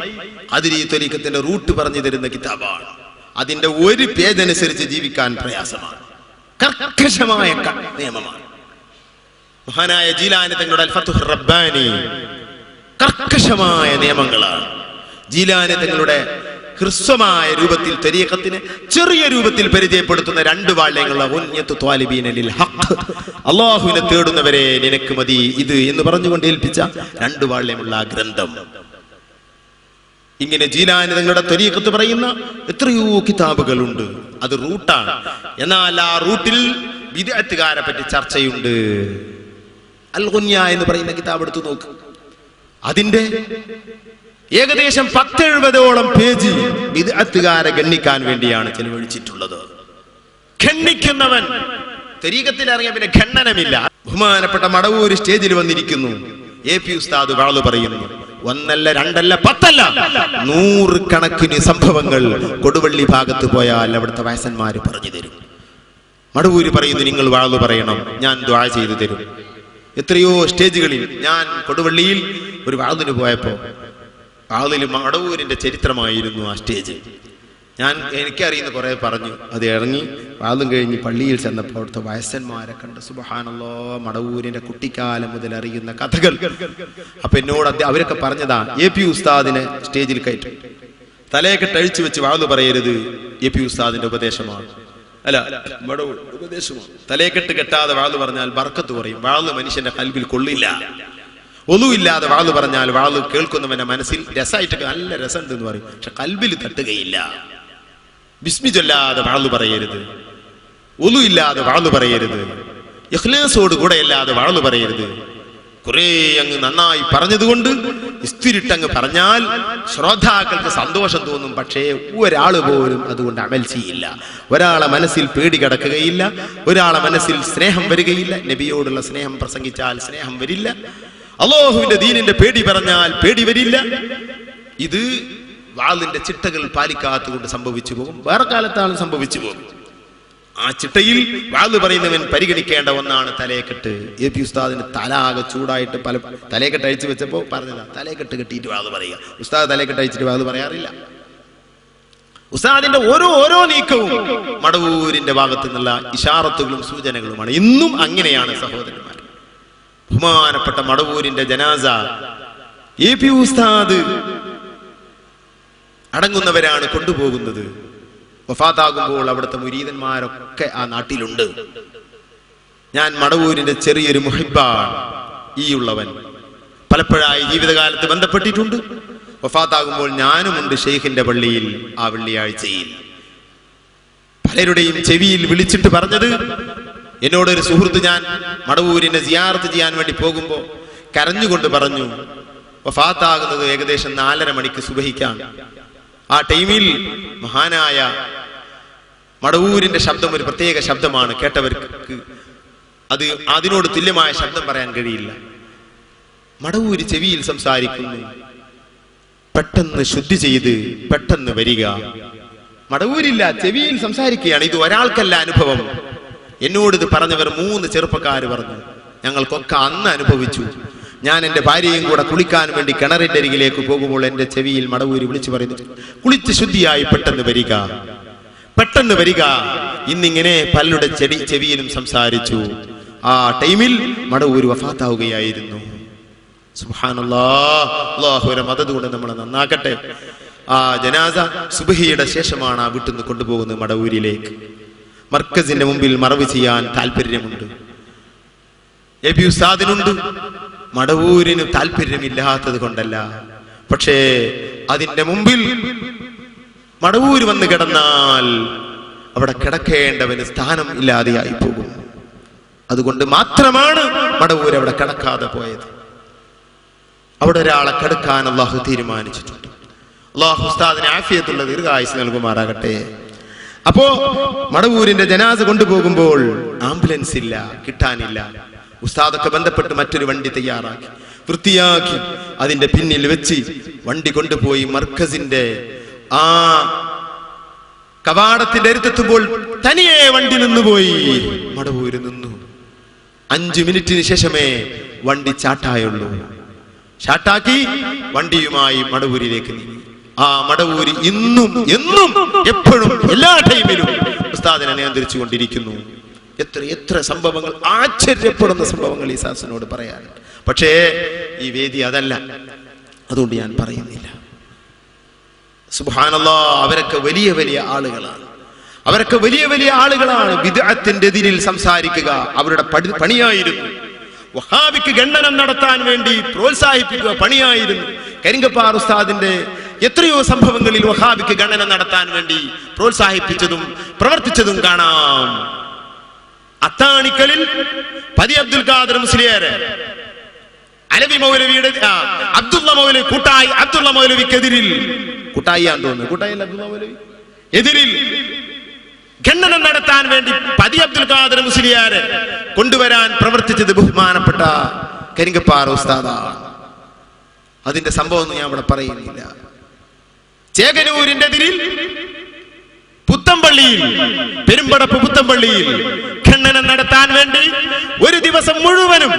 ഖാദിരിയ്യ ത്വരീഖത്തിന്റെ റൂട്ട് പറഞ്ഞു തരുന്ന കിതാബാണ്. അതിന്റെ ഒരു പേജ് അനുസരിച്ച് ജീവിക്കാൻ പ്രയാസമാണ്. കർക്കശമായ നിയമമാണ്. മഹാനായ ജീലാനി തങ്ങളുടെ അൽ ഫത്ഹുർ റബ്ബാനി കർക്കശമായ നിയമങ്ങളാണ്. ജീലാനി തങ്ങളുടെ ഹ്രസ്വമായ രൂപത്തിൽ ത്വരീഖത്തിനെ ചെറിയ രൂപത്തിൽ പരിചയപ്പെടുത്തുന്ന 2 വാള്യങ്ങളുള്ള ഉന്നത്തു ത്വാലിബീന ലിൽ ഹഖ്, അല്ലാഹുവിനെ തേടുന്നവരെ നിനക്ക് മതി ഇത് എന്ന് പറഞ്ഞുകൊണ്ട് ഏൽപ്പിച്ച 2 വാള്യമുള്ള ഗ്രന്ഥം. ഇങ്ങനെ ജീലാനി തങ്ങളുടെ ത്വരീഖത്ത് പറയുന്ന എത്രയോ കിതാബുകളുണ്ട്. അത് റൂട്ടാണ്. എന്നാൽ ആ റൂട്ടിൽ ബിദ്അത്തുകാരെ പറ്റി ചർച്ചയുണ്ട്. അൽ ഗുനിയ എന്ന് പറയുന്ന കിതാബ് എടുത്തു നോക്ക്. അതിന്റെ ഏകദേശം 10-70ഓളം പേജ് ബിദ്അത്തുകാരെ ഗണ്ണിക്കാൻ വേണ്ടിയാണ് ചെലവഴിച്ചിട്ടുള്ളത്. ഖണ്ഡിക്കുന്നവൻ ത്വരീഖത്തിൽ ഇറങ്ങിയ പിന്നെ ഖണ്ഡനമില്ല. ബഹുമാനപ്പെട്ട മടവൂർ സ്റ്റേജിൽ വന്നിരിക്കുന്നു. AP ഉസ്താദ് വാള് പറയുന്നു. 1 അല്ല 2 അല്ല 10 അല്ല 100 കണക്കിന് സംഭവങ്ങൾ കൊടുവള്ളി ഭാഗത്ത് പോയാൽ അവിടുത്തെ വയസ്സന്മാര് പറഞ്ഞു തരും. മടവൂര് പറയുന്നു, നിങ്ങൾ വാള് പറയണം, ഞാൻ ദുആ ചെയ്തു തരും. എത്രയോ സ്റ്റേജുകളിൽ. ഞാൻ കൊടുവള്ളിയിൽ ഒരു വാതിന് പോയപ്പോ വാതിൽ മടവൂരിന്റെ ചരിത്രമായിരുന്നു ആ സ്റ്റേജ്. എനിക്കറിയുന്ന കുറെ പറഞ്ഞു. അത് ഇറങ്ങി വാദം കഴിഞ്ഞ് പള്ളിയിൽ ചെന്നപ്പോൾ അവിടുത്തെ വയസ്സന്മാരെ കണ്ട് സുബ്ഹാനല്ലാഹ്, മടവൂരിന്റെ കുട്ടിക്കാലം മുതൽ അറിയുന്ന കഥകൾ. അപ്പൊ എന്നോട് അവരൊക്കെ പറഞ്ഞതാ, AP ഉസ്താദിനെ സ്റ്റേജിൽ കയറ്റും, തലയൊക്കെ അഴിച്ചു വെച്ച് വാത് പറയരുത്, AP ഉസ്താദിന്റെ ഉപദേശമാണ്. അല്ല, മടവൂർ ഉപദേശമാണ്. തലയെക്കെട്ട് കെട്ടാതെ വാത് പറഞ്ഞാൽ ബർക്കത്ത് പറയും. വാത് മനുഷ്യന്റെ കൽബിൽ കൊള്ളില്ല. ഒന്നുമില്ലാതെ വാത് പറഞ്ഞാൽ വാത് കേൾക്കുന്നവന്റെ മനസ്സിൽ രസമായിട്ടൊക്കെ നല്ല രസമുണ്ട് എന്ന് പറയും, പക്ഷെ കൽബിൽ തട്ടുകയില്ല. ബിസ്മി ചൊല്ലാതെ വാത് പറയരുത്, ഒന്നുമില്ലാതെ വാത് പറയരുത്, ഇഖ്ലാസോട് കൂടെ അല്ലാതെ വാത് പറയരുത്. കുറെ അങ്ങ് നന്നായി പറഞ്ഞതുകൊണ്ട് ഇസ്തിരിട്ടങ്ങ് പറഞ്ഞാൽ ശ്രോതാക്കൾക്ക് സന്തോഷം തോന്നും, പക്ഷേ ഒരാൾ പോലും അതുകൊണ്ട് അമൽ ചെയ്യില്ല. ഒരാളെ മനസ്സിൽ പേടി കിടക്കുകയില്ല, ഒരാളെ മനസ്സിൽ സ്നേഹം വരികയില്ല. നബിയോടുള്ള സ്നേഹം പ്രസംഗിച്ചാൽ സ്നേഹം വരില്ല, അല്ലാഹുവിന്റെ ദീനിന്റെ പേടി പറഞ്ഞാൽ പേടി വരില്ല. ഇത് വാളിന്റെ ചിട്ടകൾ പാലിക്കാത്തതുകൊണ്ട് സംഭവിച്ചു പോകും. വേറെ കാലത്താണ് സംഭവിച്ചു പോകും. ആ ചിട്ടയിൽ വാള് പറയുന്നവൻ പരിഗണിക്കേണ്ട ഒന്നാണ് തലയെക്കെട്ട്. AP ഉസ്താദിന് തല ആകെ ചൂടായിട്ട് പല തലയെക്കെട്ട് അഴിച്ചു വെച്ചപ്പോ പറഞ്ഞതാ, തലയെക്കെട്ട് കെട്ടിയിട്ട് വാള് പറയുക. ഉസ്താദ് തലയെക്കെട്ട് അഴിച്ചിട്ട് വാള് പറയാറില്ല. ഉസ്താദിന്റെ ഓരോ നീക്കവും മടവൂരിന്റെ ഭാഗത്തു നിന്നുള്ള ഇഷാറത്തുകളും സൂചനകളുമാണ്. ഇന്നും അങ്ങനെയാണ് സഹോദരന്മാർ. ബഹുമാനപ്പെട്ട മടവൂരിന്റെ ജനാസ AP ഉസ്താദ് അടങ്ങുന്നവരാണ് കൊണ്ടുപോകുന്നത്. വഫാത്താകുമ്പോൾ അവിടുത്തെ മുരീദന്മാരൊക്കെ ആ നാട്ടിലുണ്ട്. ഞാൻ മടവൂരിന്റെ ചെറിയൊരു മുഹിബ്ബാണ്. ഈ ഉള്ളവൻ പലപ്പോഴായി ജീവിതകാലത്ത് ബന്ധപ്പെട്ടിട്ടുണ്ട്. വഫാത്താകുമ്പോൾ ഞാനുമുണ്ട് ഷെയ്ഖിന്റെ പള്ളിയിൽ. ആ വെള്ളിയാഴ്ചയിൽ പലരുടെയും ചെവിയിൽ വിളിച്ചിട്ട് പറഞ്ഞത്, എന്നോടൊരു സുഹൃത്ത് ഞാൻ മടവൂരിനെ സിയാറത്ത് ചെയ്യാൻ വേണ്ടി പോകുമ്പോ കരഞ്ഞുകൊണ്ട് പറഞ്ഞു, വഫാത്താകുന്നത് ഏകദേശം 4:30 മണിക്ക് സുബഹിക്കാണ്. ആ ടൈമിൽ മഹാനായ മടവൂരിന്റെ ശബ്ദം ഒരു പ്രത്യേക ശബ്ദമാണ്. കേട്ടവർക്ക് അതിനോട് തുല്യമായ ശബ്ദം പറയാൻ കഴിയില്ല. മടവൂര് ചെവിയിൽ സംസാരിക്കുന്നു, പെട്ടെന്ന് ശുദ്ധി ചെയ്ത് പെട്ടെന്ന് വരിക. മടവൂരില്ല, ചെവിയിൽ സംസാരിക്കുകയാണ്. ഇത് ഒരാൾക്കല്ല അനുഭവം. എന്നോട് ഇത് പറഞ്ഞവർ 3 ചെറുപ്പക്കാർ പറഞ്ഞു. ഞങ്ങൾക്കൊക്കെ അന്ന് അനുഭവിച്ചു. ഞാൻ എൻ്റെ ഭാര്യയും കൂടെ കുളിക്കാൻ വേണ്ടി കിണറിന്റെ അരികിലേക്ക് പോകുമ്പോൾ എൻ്റെ ചെവിയിൽ മടവൂരി വിളിച്ചു പറയുന്നു, കുളിച്ച് ശുദ്ധിയായി പെട്ടെന്ന് വരിക, പെട്ടെന്ന് വരിക. ഇന്നിങ്ങനെ പലരുടെ ചെവിയിലും സംസാരിച്ചു. ആ ടൈമിൽ മടവൂര് വഫാത്താവുകയായിരുന്നു. സുബ്ഹാനല്ലാഹ്, അല്ലാഹുവിന്റെ മദദ് കൊണ്ട് നമ്മളെ നന്നാക്കട്ടെ. ആ ജനാസ സുബ്ഹിയുടെ ശേഷമാണ് ആ വീട്ടിൽ നിന്ന് കൊണ്ടുപോകുന്നത് മടവൂരിലേക്ക്. മർക്കസിന്റെ മുമ്പിൽ മറവ് ചെയ്യാൻ താല്പര്യമുണ്ട്. AP ഉസ്താദിനുണ്ട്. മടവൂരിന് താല്പര്യമില്ലാത്തത് കൊണ്ടല്ല, പക്ഷേ അതിന്റെ മുമ്പിൽ മടവൂര് വന്ന് കിടന്നാൽ അവിടെ കിടക്കേണ്ടവന് സ്ഥാനം ഇല്ലാതെയായി പോകും. അതുകൊണ്ട് മാത്രമാണ് മടവൂര് അവിടെ കിടക്കാതെ പോയത്. അവിടെ ഒരാളെ കിടക്കാൻ അള്ളാഹു തീരുമാനിച്ചിട്ടുണ്ട്. അള്ളാഹു ഉസ്താദിന് ആഫിയത്തുള്ള ദീർഘായുസ് നൽകുമാറാകട്ടെ. അപ്പോ മടവൂരിന്റെ ജനാസ കൊണ്ടുപോകുമ്പോൾ ആംബുലൻസ് ഇല്ല, കിട്ടാനില്ല. ഉസ്താദൊക്കെ ബന്ധപ്പെട്ട് മറ്റൊരു വണ്ടി തയ്യാറാക്കി വൃത്തിയാക്കി അതിന്റെ പിന്നിൽ വെച്ച് വണ്ടി കൊണ്ടുപോയി മർക്കസിന്റെ ആ കവാടത്തിന്റെ അടുത്തെത്തുമ്പോൾ തനിയെ വണ്ടി നിന്നുപോയി. മടവൂര് നിന്നു. 5 മിനിറ്റിന് ശേഷമേ വണ്ടി ചാട്ടായുള്ളൂ. ചാട്ടാക്കി വണ്ടിയുമായി മടവൂരിലേക്ക് നീങ്ങി. ആ മടവൂര് ഇന്നും എന്നും എപ്പോഴും എല്ലാ ടൈമിലും ഉസ്താദിനെ നിയന്ത്രിച്ചു കൊണ്ടിരിക്കുന്നു. എത്ര സംഭവങ്ങൾ, ആശ്ചര്യപ്പെടുന്ന സംഭവങ്ങൾ ഈ സാസിനോട് പറയാൻ. പക്ഷേ ഈ വേദി അതല്ല, അതുകൊണ്ട് ഞാൻ പറയുന്നില്ല. സുബ്ഹാനല്ലാഹ്, അവരൊക്കെ വലിയ വലിയ ആളുകളാണ്. അവരൊക്കെ വലിയ വലിയ ആളുകളാണ്. ബിദ്അത്തിന്റെ എതിരിൽ സംസാരിക്കുക അവരുടെ പണിയായിരുന്നു. വഹാബിക്ക് ഖണ്ഡനം നടത്താൻ വേണ്ടി പ്രോത്സാഹിപ്പിക്കുക പണിയായിരുന്നു. കരിങ്കപ്പാറ ഉസ്താദിന്റെ എത്രയോ സംഭവങ്ങളിൽ വഹാബിക്ക് ഖണ്ഡനം നടത്താൻ വേണ്ടി പ്രോത്സാഹിപ്പിച്ചതും പ്രവർത്തിച്ചതും കാണാം. അത്താണിക്കലിൽ പതി അബ്ദുൽ ഖാദർ മുസ്ലിയാർ അലവി മൗലവിയുടെ അബ്ദുള്ള മൗലവി കൂട്ടായി അബ്ദുള്ള മൗലവിക്കെതിരിൽ കൂട്ടായിയാന്ന് തോന്നുന്നു, കൂട്ടായില്ല അബ്ദുള്ള മൗലവി എതിരിൽ ഖണ്ഡനം നടത്താൻ വേണ്ടി പതി അബ്ദുൽ ഖാദർ മുസ്ലിയാർ കൊണ്ടുവരാൻ പ്രവർത്തിച്ചത് ബഹുമാനപ്പെട്ട കരിങ്കപ്പാറ ഉസ്താദാണ്. അതിന്റെ സംഭവം ഞാൻ ഇവിടെ പറയുന്നില്ല. ചേകനൂരിന്റെ എതിരിൽ പുത്തമ്പള്ളിയിൽ, പെരുമ്പടപ്പ് പുത്തമ്പള്ളിയിൽ ഖണ്ഡനം നടത്താൻ നടത്താൻ വേണ്ടി ഒരു ദിവസം മുഴുവനും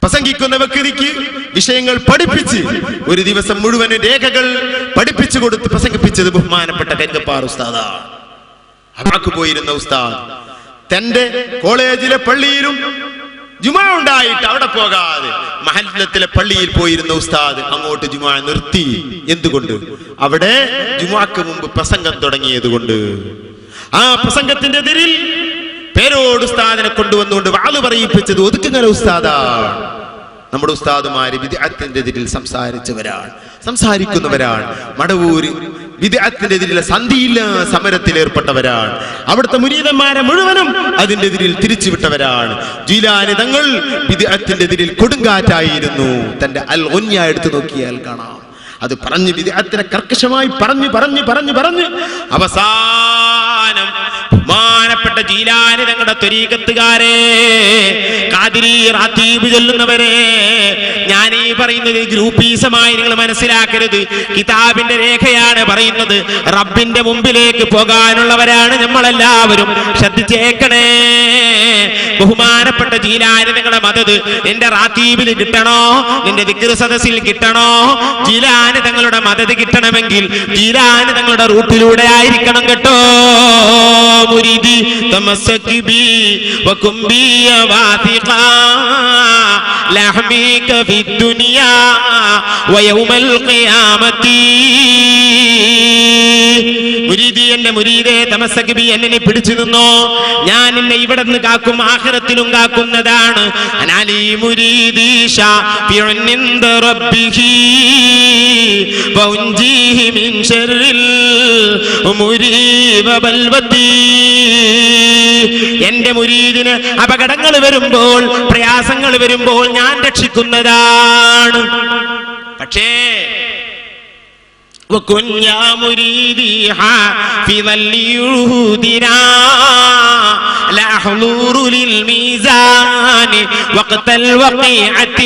പ്രസംഗിക്കുന്ന വ്യക്തിക്ക് വിഷയങ്ങൾ പഠിപ്പിച്ച് ഒരു ദിവസം മുഴുവനും രേഖകൾ പഠിപ്പിച്ചു കൊടുത്ത് പ്രസംഗിപ്പിച്ചത് ബഹുമാനപ്പെട്ട കരിങ്കപ്പാറ ഉസ്താദാണ്. അവാക്ക് പോയിരുന്ന ഉസ്താദ് തന്റെ കോളേജിലെ പള്ളിയിലും ജുമാ ഉണ്ടായിട്ട് അവിടെ പോകാതെ മഹല്ലത്തിലെ പള്ളിയിൽ പോയിരുന്ന ഉസ്താദ് അങ്ങോട്ട് ജുമാ നിർത്തി. എന്തുകൊണ്ട്? അവിടെ ജുമാക്ക് മുമ്പ് പ്രസംഗം തുടങ്ങിയത് കൊണ്ട്. ആ പ്രസംഗത്തിന്റെ എതിരിൽ പേരോട് ഉസ്താദിനെ കൊണ്ടുവന്നുകൊണ്ട് വാള് പറയിപ്പിച്ചത് ഒതുക്കുങ്ങനെ ഉസ്താദാണ്. നമ്മുടെ ഉസ്താദുമാര് ബിദ്അത്തിന്റെ എതിരിൽ സംസാരിക്കുന്നവരാണ്. മടവൂര് ബിദ്അത്തിന്റെ എതിരിലെ സന്ധിയില്ല സമരത്തിൽ ഏർപ്പെട്ടവരാണ്. അവിടുത്തെ മുരീദന്മാരെ മുഴുവനും അതിന്റെ എതിരിൽ തിരിച്ചുവിട്ടവരാണ്. ജീലാനി തങ്ങൾ ബിദ്അത്തിന്റെ എതിരിൽ കൊടുങ്കാറ്റായിരുന്നു. തന്റെ അൽ ഗുന്യ എടുത്തു നോക്കിയാൽ കാണാം. അത് പറഞ്ഞ് ബിദ്അത്തിനെ കർക്കശമായി പറഞ്ഞ് അവസാനം ബഹുമാനപ്പെട്ട ജീലാനി തങ്ങളുടെ ത്വരീഖത്തുകാരെ, ഖാദിരി റാത്തീബ് ചൊല്ലുന്നവരെ, ഞാൻ ഈ പറയുന്നത് ഗ്രൂപ്പീസമായി നിങ്ങൾ മനസ്സിലാക്കരുത്. കിതാബിന്റെ രേഖയാണ് പറയുന്നത്. റബ്ബിന്റെ മുമ്പിലേക്ക് പോകാനുള്ളവരാണ് നമ്മളെല്ലാവരും. ശ്രദ്ധിച്ചേക്കണേ. ബഹുമാനപ്പെട്ട ജീലാനി തങ്ങളുടെ മദദ് നിന്റെ റാത്തീബിൽ കിട്ടണോ, നിന്റെ ദിക്ർ സദസ്സിൽ കിട്ടണോ? ജീലാനി തങ്ങളുടെ മദദ് കിട്ടണമെങ്കിൽ ജീലാനി തങ്ങളുടെ റൂട്ടിലൂടെ ആയിരിക്കണം കേട്ടോ. മുരീദി തമസ്സക് ബി വകും ബി വാതിഖാ ലഹ്മിക ഫിദ്ദുനിയാ വയൗമൽ ഖിയാമത്തി. മുരീദി, എന്റെ മുരീദേ, തമസ്സക് ബി, എന്നെ പിടിച്ചു നിന്നോ, ഞാൻ നിന്നെ ഇവിടെ നിന്ന് കാക്കും, ആഖിറത്തിലും കാക്കുന്നതാണ്. അനാലി മുരീദി ശാഫിഉൻ ഇൻദ റബ്ബിഹി വഉൻജിഹി മിൻ ശർറിൽ മുരീബ ബൽവതി. എന്റെ മുരീദിന് അപകടങ്ങൾ വരുമ്പോൾ, പ്രയാസങ്ങൾ വരുമ്പോൾ ഞാൻ രക്ഷിക്കുന്നതാണ്. പക്ഷേ وكن يا مريدي حافظا ليهودنا لا حضور للميزان وقت الوقيعة.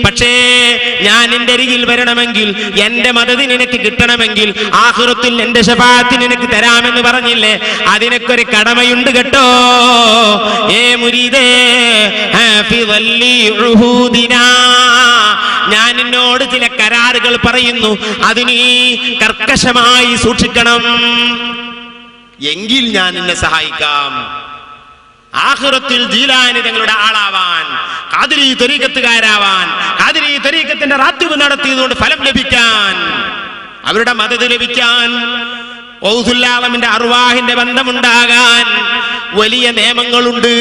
പക്ഷേ ഞാൻ നിന്റെ അരികിൽ വരണമെങ്കിൽ, എന്റെ മദദ് നിനക്ക് കിട്ടണമെങ്കിൽ, ആഖിറത്തിൽ എന്റെ ശഫാഅത്ത് നിനക്ക് തരാമെന്ന് പറഞ്ഞില്ലേ, അതിനൊക്കെ കടമയുണ്ട് കേട്ടോ. ഏ മുരീദേ, ഹാഫിളൻ ലിഉഹൂദിനാ, ഞാൻ നിന്നോട് ചില കരാറുകൾ പറയുന്നു, അത് നീ കർക്കശമായി സൂക്ഷിക്കണം. എങ്കിൽ ഞാൻ നിന്നെ സഹായിക്കാം. ആഖിറത്തിൽ ജീലാനി തങ്ങളുടെ ആളാവാൻ, ഖാദിരി ത്വരീഖത്തുകാരാവാൻ, ഖാദിരി ത്വരീഖത്തിന്റെ റാത്തിബ് നടത്തിയതുകൊണ്ട് ഫലം ലഭിക്കാൻ, അവരുടെ മദദ് ലഭിക്കാൻ, ഔസുൽ ആലമിന്റെ അർവാഹിന്റെ ബന്ധമുണ്ടാകാൻ വലിയ നിയമങ്ങളുണ്ട്,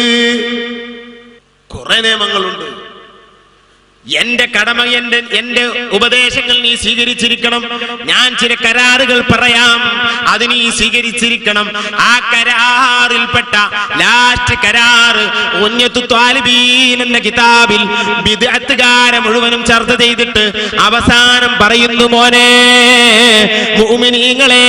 കുറെ നിയമങ്ങളുണ്ട്. എന്റെ കടമ, എന്റെ ഉപദേശങ്ങൾ നീ സ്വീകരിച്ചിരിക്കണം. ഞാൻ ചില കരാറുകൾ പറയാം, അത് നീ സ്വീകരിച്ചിരിക്കണം. ആ കരാറിൽപ്പെട്ട ലാസ്റ്റ് കരാറ് ഉന്നത്തു ത്വാലിബീൻ എന്ന കിതാബിൽ ബിദ്അത്തുകാരെ മുഴുവനും ചർച്ച ചെയ്തിട്ട് അവസാനം പറയുന്നു, മോനെ മുഅ്മിനീങ്ങളെ,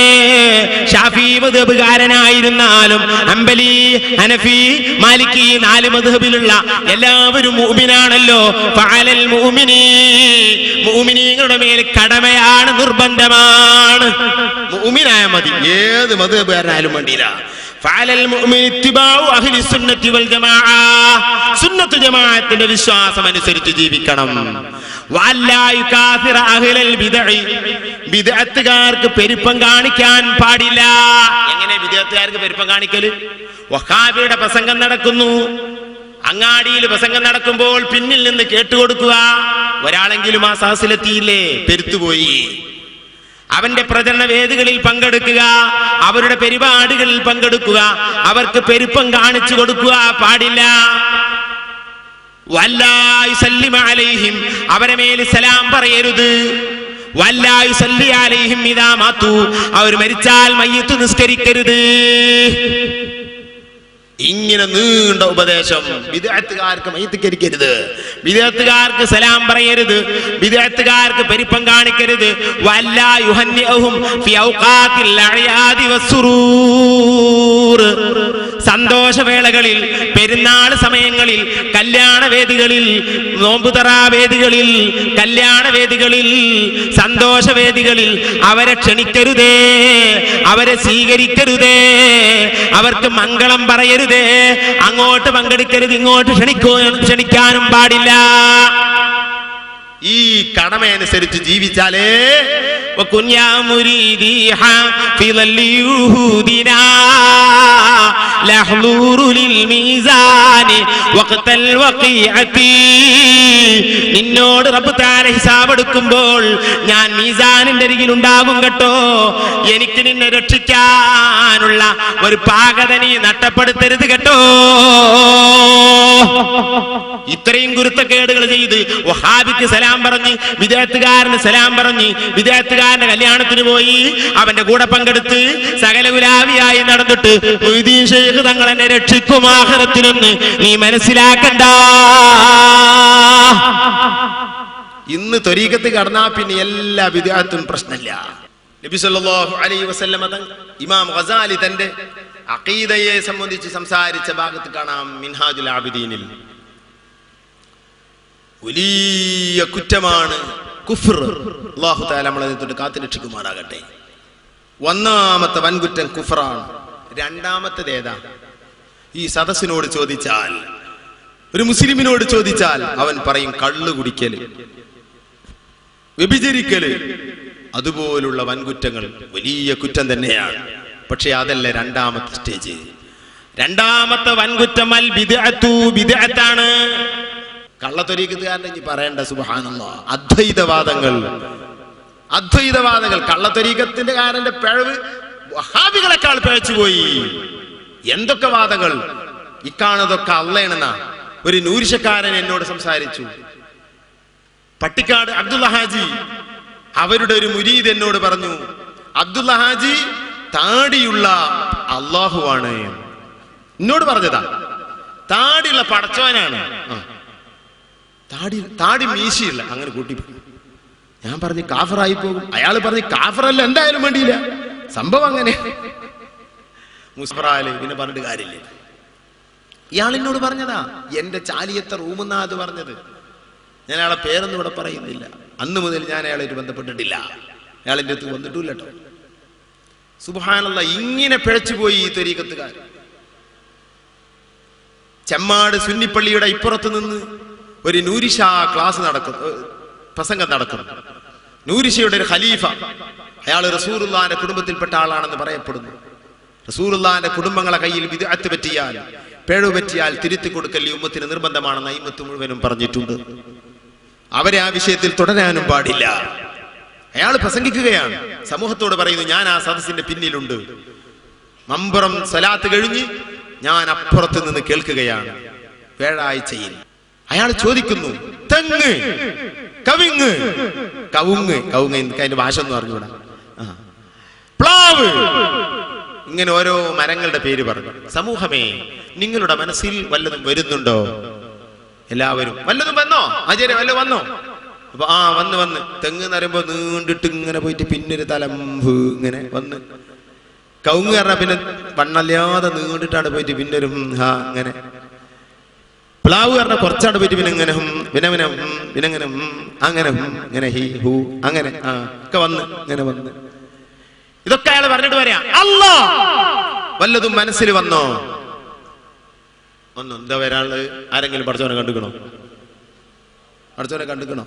ഷാഫി മദ്ഹബുകാരനായിരുന്നാലും ഹംബലി, ഹനഫി, മാലിക്കി, 4 മദ്ഹബിലുള്ള എല്ലാവരും മുഅ്മിനാണല്ലോ. ഫഅലൽ മുഅ്മിനീങ്ങളുടെ മേൽ കടമയാണ്, നിർബന്ധമാണ്. മുഅ്മിനായ മതി, ഏത് മദ്ഹബുകാരനായാലും വേണ്ടിയില്ല. ഫഅലൽ മുഅ്മിനി ഇത്തിബാഉ അഹ്ലി സുന്നത്തി വൽ ജമാഅ, സുന്നത്ത് ജമാഅത്തിന്റെ വിശ്വാസം അനുസരിച്ച് ജീവിക്കണം. വഅല്ലാ യുകാഫിറ അഹ്ലൽ ബിദ്അ, ബിദ്അത്തുകാർക്ക് പെരുപ്പം കാണിക്കാൻ പാടില്ല. എങ്ങനെ ബിദ്അത്തുകാർക്ക് പെരുപ്പം കാണിക്കല്? വഹാബിയുടെ പ്രസംഗം നടക്കുന്നു, അങ്ങാടിയിൽ പ്രസംഗം നടക്കുമ്പോൾ പിന്നിൽ നിന്ന് കേട്ടുകൊടുക്കുക. ഒരാളെങ്കിലും ആ സദസ്സിലെത്തിയില്ലേ, പെരുത്തുപോയി. അവന്റെ പ്രചരണ വേദികളിൽ പങ്കെടുക്കുക, അവരുടെ പരിപാടികളിൽ പങ്കെടുക്കുക, അവർക്ക് പെരുപ്പം കാണിച്ചു കൊടുക്കുക പാടില്ല. വല്ലാ യുസല്ലിമ അലൈഹിം, അവരെ മേൽ സലാം പറയരുത്. വല്ലാ യുസല്ലി അലൈഹിം ഇദാ മാതു, അവർ മരിച്ചാൽ മയ്യിത്ത് നിസ്കരിക്കരുത്. ഇങ്ങനെ നീണ്ട ഉപദേശം. ബിദ്അത്തുകാർക്ക് മയ്യിത്തിക്കരിക്കരുത്, ബിദ്അത്തുകാർക്ക് സലാം പറയരുത്, ബിദ്അത്തുകാർക്ക് പെരുപ്പം കാണിക്കരുത്. വല്ലാ യുഹന്നിഉഹും ഫി ഔഖാത്തിൽ അഅയാദി വസ്സുറൂർ, സന്തോഷവേളകളിൽ, പെരുന്നാൾ സമയങ്ങളിൽ, കല്യാണവേദികളിൽ, നോമ്പുതറാവേദികളിൽ, കല്യാണവേദികളിൽ, സന്തോഷവേദികളിൽ അവരെ ക്ഷണിക്കരുതേ, അവരെ സ്വീകരിക്കരുതേ, അവർക്ക് മംഗളം പറയരുതേ, അങ്ങോട്ട് പങ്കെടുക്കരുത്, ഇങ്ങോട്ട് ക്ഷണിക്കാനും പാടില്ല. ഈ കടമയനുസരിച്ച് ജീവിച്ചാലേ നിന്നോട് റബ്ബ് തആല ഹിസാബ് എടുക്കുമ്പോൾ ഞാൻ മീസാനിന്റെ അരികിൽ ഉണ്ടാകും കേട്ടോ. എനിക്ക് നിന്നെ രക്ഷിക്കാനുള്ള ഒരു പാകത നീ നഷ്ടപ്പെടുത്തരുത് കേട്ടോ. ഇത്രയും ഗുരുത്തക്കേടുകൾ ചെയ്ത് വഹാബിക്ക് സലാം പറഞ്ഞ്, വിദേഹത്തുകാരന് സലാം പറഞ്ഞ്, വിദേഹത്തുകാരന്റെ കല്യാണത്തിന് പോയി അവന്റെ കൂടെ പങ്കെടുത്ത് സകല ഗുലാബിയായി നടന്നിട്ട് മൊയ്തീൻ ശൈഖ് തങ്ങൾ എന്നെ രക്ഷിക്കും ആഖിറത്തിലൊന്ന് നീ മനസ്സിലാക്കണ്ട. ഇന്ന് ത്വരീഖത്ത് കടന്നാ പിന്നെ എല്ലാ വിദേഹത്തും പ്രശ്നമില്ല. നബി സല്ലല്ലാഹു അലൈഹി വസല്ലം ഇമാം ഗസാലി തന്റെ അഖീദയെ സംബന്ധിച്ച് സംസാരിച്ച ഭാഗത്ത് കാണാം. മിൻഹാജുൽ ആബിദീനിൽ വലിയ കുറ്റമാണ് കുഫ്ർ. അല്ലാഹു തആല നമ്മളെ തൊട്ട് കാത്തുരക്ഷിക്കുമാറാകട്ടെ. ഒന്നാമത്തെ വൻകുറ്റം കുഫ്റാണ്. രണ്ടാമത്തേത് ഏതാ? ഈ സദസ്സിനോട് ചോദിച്ചാൽ, ഒരു മുസ്ലിമിനോട് ചോദിച്ചാൽ അവൻ പറയും കള്ളു കുടിക്കല്, വ്യഭിചരിക്കല്, അതുപോലുള്ള വൻകുറ്റങ്ങൾ വലിയ കുറ്റം തന്നെയാണ്. പക്ഷെ അതല്ല രണ്ടാമത്തെ സ്റ്റേജ്. രണ്ടാമത്തെ വൻകുറ്റം അൽ ബിദ്അത്തു, ബിദ്അത്താണ്. കള്ളത്വരീഖത്തുകാരനെ ഇനി പറയണ്ട. സുബ്ഹാനല്ലാഹ്, അദ്വൈതവാദങ്ങൾ, കള്ളത്വരീഖത്തിന്റെ കാരന്റെ പിഴവ് വഹാബികളെക്കാൾ പിഴച്ചുപോയി. എന്തൊക്കെ വാദങ്ങൾ! ഇക്കാണതൊക്കെ അള്ളയാണെന്നാ ഒരു നൂരിശക്കാരൻ എന്നോട് സംസാരിച്ചു. പട്ടിക്കാട് അബ്ദുള്ള ഹാജി, അവരുടെ ഒരു മുരീദ് എന്നോട് പറഞ്ഞു, അബ്ദുള്ള ഹാജി താടിയുള്ള അള്ളാഹുവാണ്. എന്നോട് പറഞ്ഞതാ, താടിയുള്ള പടച്ചവനാണ്, താടി മീശയില്ല. അങ്ങനെ കൂട്ടി ഞാൻ പറഞ്ഞു കാഫറായി പോകും. അയാൾ പറഞ്ഞു കാഫറല്ല, എന്തായാലും വേണ്ടിയില്ല. സംഭവം അങ്ങനെ മുസ്ഫറാല്, പിന്നെ പറഞ്ഞിട്ട് കാര്യമില്ല. ഇയാൾ എന്നോട് പറഞ്ഞതാ, എന്റെ ചാലിയത്തെ റൂമെന്നാ അത് പറഞ്ഞത്. ഞാൻ അയാളെ പേരൊന്നും ഇവിടെ പറയുന്നില്ല. അന്ന് മുതൽ ഞാൻ അയാളായിട്ട് ബന്ധപ്പെട്ടിട്ടില്ല. അയാൾ എൻ്റെ അടുത്ത് വന്നിട്ടില്ല കേട്ടോ. സുബ്ഹാനല്ലാഹ്, ഇങ്ങനെ പിഴച്ചുപോയി ഈ ത്വരീഖത്തുകാർ. ചെമ്മാട് സുന്നിപ്പള്ളിയുടെ ഇപ്പുറത്ത് നിന്ന് ഒരു നൂരിഷ ക്ലാസ് നടക്കുന്നു, പ്രസംഗം നടക്കുന്നു. നൂരിഷയുടെ ഒരു ഖലീഫ, അയാൾ റസൂലുള്ളാഹിന്റെ കുടുംബത്തിൽപ്പെട്ട ആളാണെന്ന് പറയപ്പെടുന്നു. റസൂലുള്ളാഹിന്റെ കുടുംബങ്ങളെ കയ്യിൽ ബിദ്അത്ത് പറ്റിയാൽ, പിഴവ് പറ്റിയാൽ തിരുത്തി കൊടുക്കൽ ഈ ഉമ്മത്തിന് നിർബന്ധമാണെന്ന് അയിമ്മത്ത് മുഴുവനും പറഞ്ഞിട്ടുണ്ട്. അവരെ ആ വിഷയത്തിൽ തുടരാനും പാടില്ല. അയാൾ പ്രസംഗിക്കുകയാണ്, സമൂഹത്തോട് പറയുന്നു, ഞാൻ ആ സദസ്സിന്റെ പിന്നിലുണ്ട്. മമ്പുറം സലാത്ത് കഴിഞ്ഞ് ഞാൻ അപ്പുറത്ത് നിന്ന് കേൾക്കുകയാണ്. വ്യാഴാഴ്ചയിൽ അയാൾ ചോദിക്കുന്നു, തെങ്ങ്, കവിങ്ങ്, കവുങ്ങ്, എനിക്ക് അതിന്റെ ഭാഷ ഒന്നും അറിഞ്ഞൂടാ, പ്ലാവ്, ഇങ്ങനെ ഓരോ മരങ്ങളുടെ പേര് പറഞ്ഞു. സമൂഹമേ, നിങ്ങളുടെ മനസ്സിൽ വല്ലതും വരുന്നുണ്ടോ? എല്ലാവരും വല്ലതും വന്നോ? ആചാര്യ വല്ലതും വന്നോ? അപ്പൊ വന്ന് തെങ്ങ് എന്ന് പറയുമ്പോ നീണ്ടിട്ട് ഇങ്ങനെ പോയിട്ട് പിന്നൊരു തലമ്പ് ഇങ്ങനെ വന്ന്, കവുങ്ങ് പറഞ്ഞ പിന്നെ വണ്ണല്ലാതെ നീണ്ടിട്ടാണ് പോയിട്ട് പിന്നൊരു അങ്ങനെ, പ്ലാവ് പറഞ്ഞ കുറച്ചാണ് പോയിട്ട് പിന്നെ ഇങ്ങനെ പിന്നെങ്ങനെ അങ്ങനെ ഇങ്ങനെ ഹി ഹു അങ്ങനെ ഒക്കെ വന്ന് ഇങ്ങനെ വന്ന്, ഇതൊക്കെ അയാൾ പറഞ്ഞിട്ട് പറയാം. അല്ലാ, വല്ലതും മനസ്സിൽ വന്നോ? ഒന്നും എന്താ ഒരാള് ആരെങ്കിലും പടച്ചവനെ കണ്ടുക്കണോ? പടച്ചവനെ കണ്ടുക്കണോ?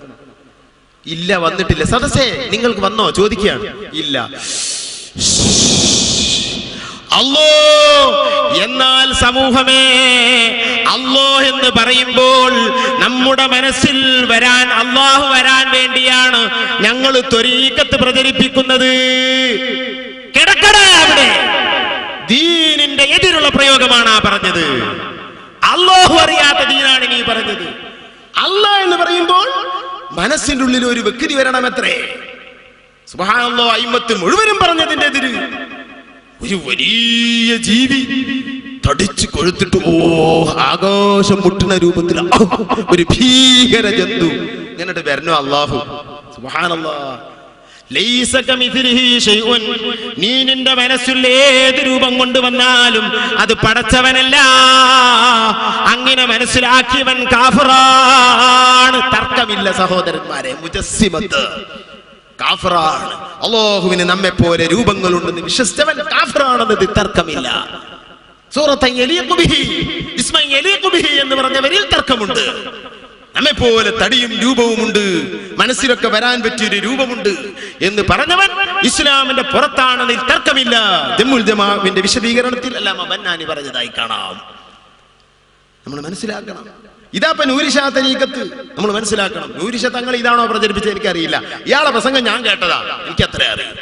ഇല്ല, വന്നിട്ടില്ല. സദസ്സേ, നിങ്ങൾക്ക് വന്നോ ചോദിക്കുകയാണ്. ഇല്ല. അല്ലോ, എന്നാൽ സമൂഹമേ, അല്ലോ എന്ന് പറയുമ്പോൾ നമ്മുടെ മനസ്സിൽ വരാൻ, അള്ളാഹു വരാൻ വേണ്ടിയാണ് ഞങ്ങൾ ത്വരീഖത്ത് പ്രചരിപ്പിക്കുന്നത്. കിടക്കട അവിടെ. ദീനിന്റെ എതിരുള്ള പ്രയോഗമാണ് ആ പറഞ്ഞത്. അല്ലാഹു അറിയാത്ത ദീനാണ് നീ പറഞ്ഞത്. അല്ലാഹ് എന്ന് പറയുമ്പോൾ മനസ്സിന്റെ ഉള്ളിൽ ഒരു വ്യക്തി വരണമെത്രേ. സുബ്ഹാനല്ലാഹ്, അയിമ്മത്ത് മുഴുവനും പറഞ്ഞതിന്റെ എതിര് ഒരു വലിയ ജീവി തടിച്ചു കൊഴുത്തിട്ട് ആകാശം മുട്ടുന്ന രൂപത്തിൽ ഒരു ഭീകര ജന്തു എന്നിട്ട് വരണോ അല്ലാഹു. സുബ്ഹാനല്ലാഹ്, ലൈസ കമിസ്ലിഹി ശൈഉൻ. നീ നിന്റെ മനസ്സിൽ ഏത് രൂപം കൊണ്ടുവന്നാലും അത് പടച്ചവനല്ല. അങ്ങനെ മനസ്സിലാക്കിയവൻ കാഫിറാണ്. തർക്കമില്ല സഹോദരന്മാരെ. മുജസ്സിമത്ത് കാഫിറാണ്. അല്ലാഹുവിന് നമ്മെ പോലെ രൂപങ്ങളുണ്ടെന്ന് വിശ്വസിച്ചവൻ കാഫിറാണെന്നത് തർക്കമില്ല. സൂറത്ത് യലീഖു ബിഹി ഇസ്മൻ യലീഖു ബിഹി എന്ന് പറഞ്ഞവരിൽ തർക്കമുണ്ട്. നമ്മെ പോലെ തടിയും രൂപവുമുണ്ട്, മനസ്സിലൊക്കെ വരാൻ പറ്റിയൊരു രൂപമുണ്ട് എന്ന് പറഞ്ഞവൻ ഇസ്ലാമിന്റെ പുറത്താണെന്നതിൽ തർക്കമില്ല. ജമ്മുൽ ജമാഅത്തിന്റെ വിശദീകരണത്തിൽ അല്ലാമ ബന്നാനി പറഞ്ഞതായി കാണാം. നമ്മൾ മനസ്സിലാക്കണം. ഇതാപ്പ നൂരിഷാ തരീഖത്ത് നമ്മൾ മനസ്സിലാക്കണം. നൂരിഷ തങ്ങൾ ഇതാണോ പ്രചരിപ്പിച്ചത് എനിക്കറിയില്ല. ഇയാളെ പ്രസംഗം ഞാൻ കേട്ടതാ, എനിക്ക് അത്ര അറിയാം.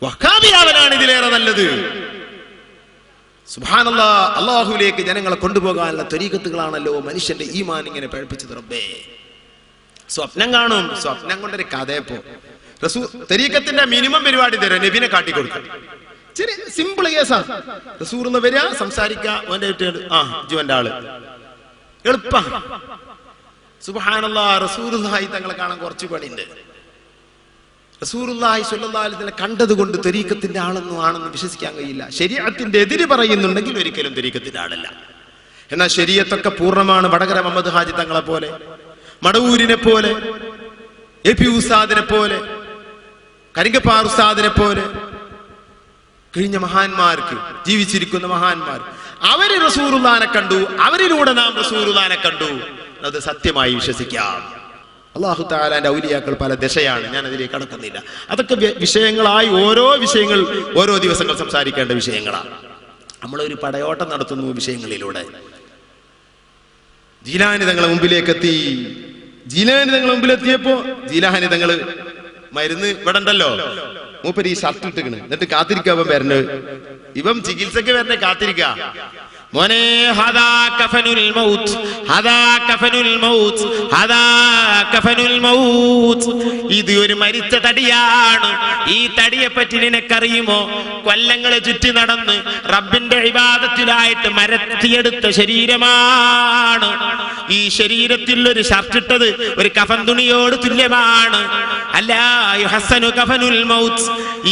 വഹാബിയാവനാണ് ഇതിലേറെ നല്ലത്. സുബ്ഹാനല്ലാഹ്, അല്ലാഹുവിലേക്ക് ജനങ്ങളെ കൊണ്ടുപോകാനുള്ള തരീഖത്തുകളാണല്ലോ മനുഷ്യന്റെ ഈമാൻ ഇങ്ങനെ പഴിപ്പിച്ചത്. റബ്ബേ, സ്വപ്നം കാണും. സ്വപ്നം കൊണ്ടൊരു കഥയപ്പോ തരീഖത്തിന്റെ മിനിമം പരിപാടി തരാം. നബിനെ കാട്ടിക്കൊടുക്കും. ചെറിയ സിമ്പിൾ കേസാ. റസൂൽ വരിക, സംസാരിക്കുക, ജീവന്റെ ആള് എളുപ്പ. സുബ്ഹാനല്ലാഹ്, റസൂലുള്ളാഹി തങ്ങളെ കാണാൻ കുറച്ച് പണിയുണ്ട്. റസൂലുള്ളാഹി സ്വല്ലല്ലാഹു അലൈഹി വസല്ലം കണ്ടതുകൊണ്ട് തരീഖത്തിന്റെ ആണെന്ന് വിശ്വസിക്കാൻ കഴിയില്ല. ശരീഅത്തിന്റെ എതിര് പറയുന്നുണ്ടെങ്കിൽ ഒരിക്കലും തരീഖത്തിന്റെ ആളല്ല. എന്നാൽ ശരീഅത്തൊക്കെ പൂർണ്ണമാണ്. വടകര മുഹമ്മദ് ഹാജി തങ്ങളെ പോലെ, മടവൂരിനെ പോലെ, AP ഉസ്താദിനെ പോലെ, കരിങ്കപ്പാർ ഉസ്താദിനെ പോലെ കഴിഞ്ഞ മഹാന്മാർക്ക്, ജീവിച്ചിരിക്കുന്ന മഹാന്മാർ, അവര് റസൂലുള്ളാഹിനെ കണ്ടു. അവരിലൂടെ നാം റസൂലുള്ളാഹിനെ കണ്ടു. അത് സത്യമായി വിശ്വസിക്കാം. അല്ലാഹു തആലയുടെ ഔലിയാക്കൾ പല ദശയാണ്. ഞാൻ അതിലേക്ക് കടക്കുന്നില്ല. അതൊക്കെ വിഷയങ്ങളായി ഓരോ വിഷയങ്ങൾ ഓരോ ദിവസങ്ങൾ സംസാരിക്കേണ്ട വിഷയങ്ങളാണ്. നമ്മളൊരു പടയോട്ടം നടത്തുന്നു വിഷയങ്ങളിലൂടെ. ജീലാനി തങ്ങളെ മുമ്പിലേക്കെത്തി. ജീലാനി തങ്ങളെ മുമ്പിലെത്തിയപ്പോ ജീലാനി തങ്ങള് മരുന്ന് ഇവിടെ ഉണ്ടല്ലോ, മൂപ്പര് ഈ ഷർട്ട് ഇട്ടിക്കണ്. എന്നിട്ട് കാത്തിരിക്കുക. അവൻ വരണ, ഇവൻ ചികിത്സക്ക് വരണേ കാത്തിരിക്ക. മോനെ, ഹദാ കഫനുൽ മൗത്ത്, ഹദാ കഫനുൽ മൗത്ത്, ഹദാ കഫനുൽ മൗത്ത്. ഇത് ഒരു മരിച്ച തടിയാണ്. ഈ തടിയെ പറ്റി നിനക്കറിയുമോ? കൊല്ലങ്ങളെ ചുറ്റി നടന്ന് റബ്ബിന്റെ ഇബാദത്തിലായിട്ട് മരത്തിയെടുത്ത ശരീരമാണ്. ഈ ശരീരത്തിൽ ഒരു ഷർട്ടിട്ടത് ഒരു കഫൻ തുണിയോട് തുല്യമാണ്. അല്ലാ യുഹസ്സനു കഫനുൽ മൗത്ത്.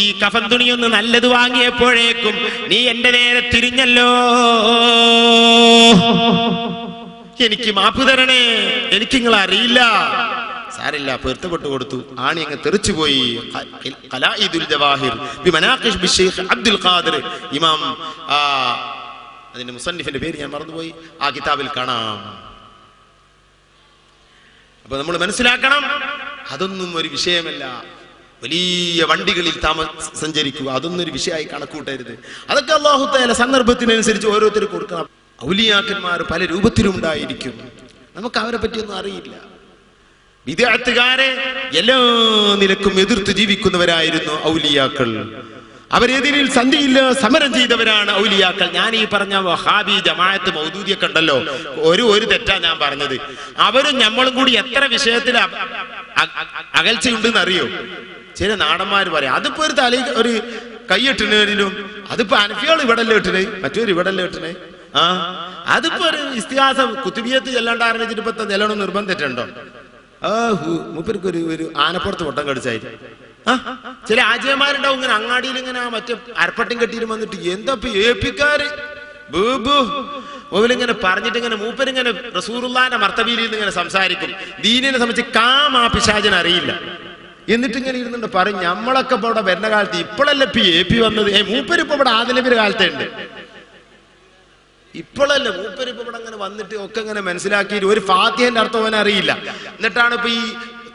ഈ കഫൻ തുണിയൊന്ന് നല്ലത് വാങ്ങിയപ്പോഴേക്കും നീ എന്റെ നേരെ തിരിഞ്ഞല്ലോ. എനിക്ക് മാപ്പ് തരണേ, എനിക്ക് നിങ്ങൾ അറിയില്ല. സാരില്ല, പൊരുത്തപ്പെട്ടു കൊടുത്തു. ആണി അങ്ങ് തെറിച്ചുപോയി. ഖലാഇദുൽ ജവാഹിർ ബി മനാഖിബ് ബി ശൈഖ് അബ്ദുൽ ഖാദിർ ഇമാം, അതിന്റെ മുസന്നിഫിന്റെ പേര് ഞാൻ മറന്നുപോയി, ആ കിതാബിൽ കാണാം. അപ്പൊ നമ്മൾ മനസ്സിലാക്കണം, അതൊന്നും ഒരു വിഷയമല്ല. വലിയ വണ്ടികളിൽ സഞ്ചരിക്കുക, അതൊന്നും ഒരു വിഷയമായി കണക്കൂട്ടരുത്. അതൊക്കെ അല്ലാഹു തആല സന്ദർഭത്തിനനുസരിച്ച് ഓരോരുത്തർക്ക് കൊടുക്കണം. ഔലിയാക്കന്മാർ പല രൂപത്തിലും ഉണ്ടായിരിക്കും. നമുക്ക് അവരെ പറ്റിയൊന്നും അറിയില്ല. ബിദ്അത്തുകാരെ എല്ലാ നിലക്കും എതിർത്ത് ജീവിക്കുന്നവരായിരുന്നു ഔലിയാക്കൾ. അവരെതിരിൽ സന്ധിയില്ല സമരം ചെയ്തവരാണ് ഔലിയാക്കൾ. ഞാൻ ഈ പറഞ്ഞ വഹാബി ജമാഅത്ത് മൗദൂദിയൊക്കെ ഉണ്ടല്ലോ, ഒരു തെറ്റാ ഞാൻ പറഞ്ഞത്. അവരും നമ്മളും കൂടി എത്ര വിഷയത്തിൽ അകൽച്ചയുണ്ടെന്ന് അറിയോ? ചില നാടന്മാര് പറയാം അതിപ്പോ ഒരു തല ഒരു കൈയിട്ടിനും, അതിപ്പോ അനഫികൾ ഇവിടല്ലേ ഇട്ടിന്, മറ്റൊരു ഇവിടല്ലേ ഇട്ടിന്. അതിപ്പോ ഒരു ഇസ്തിഹാസം കുത്തുബിയത്ത് ചെല്ലാണ്ടാരണിച്ചിട്ട് ഇപ്പൊ ചെല്ലണം നിർബന്ധിട്ടുണ്ടോ? മൂപ്പർക്ക് ഒരു ആനപ്പുറത്ത് വട്ടം കടിച്ചായിരുന്നു. ചില ആചാര്യന്മാരുണ്ടാവും ഇങ്ങനെ അങ്ങാടിയിൽ ഇങ്ങനെ മറ്റേ അരപ്പട്ടം കെട്ടിയിട്ട് വന്നിട്ട് എന്താ ഇപ്പൊ ഏപ്പിക്കാര് ഓലിങ്ങനെ പറഞ്ഞിട്ട് ഇങ്ങനെ മൂപ്പരിങ്ങനെ റസൂലുള്ളാഹിന്റെ മർത്തബയിൽ നിന്ന് ഇങ്ങനെ സംസാരിക്കും. ദീനിനെ സംബന്ധിച്ച് ആ പിശാചിന് അറിയില്ല. എന്നിട്ട് ഇങ്ങനെ ഇരുന്നുണ്ട് പറയും, നമ്മളൊക്കെ ഇപ്പൊ ഇവിടെ വരുന്ന കാലത്ത് ഇപ്പോഴല്ലേ ഇപ്പൊ AP വന്നത്. മൂപ്പരിപ്പോ ഇവിടെ ആദിനബിയുടെ കാലത്തെ ഉണ്ട്. ഇപ്പോഴല്ലേ മൂപ്പരിപ്പോ ഇവിടെ അങ്ങനെ വന്നിട്ട് ഒക്കെ ഇങ്ങനെ മനസ്സിലാക്കിയിട്ട് ഒരു ഫാത്തിഹന്റെ അർത്ഥം അവൻ അറിയില്ല. എന്നിട്ടാണ് ഇപ്പൊ ഈ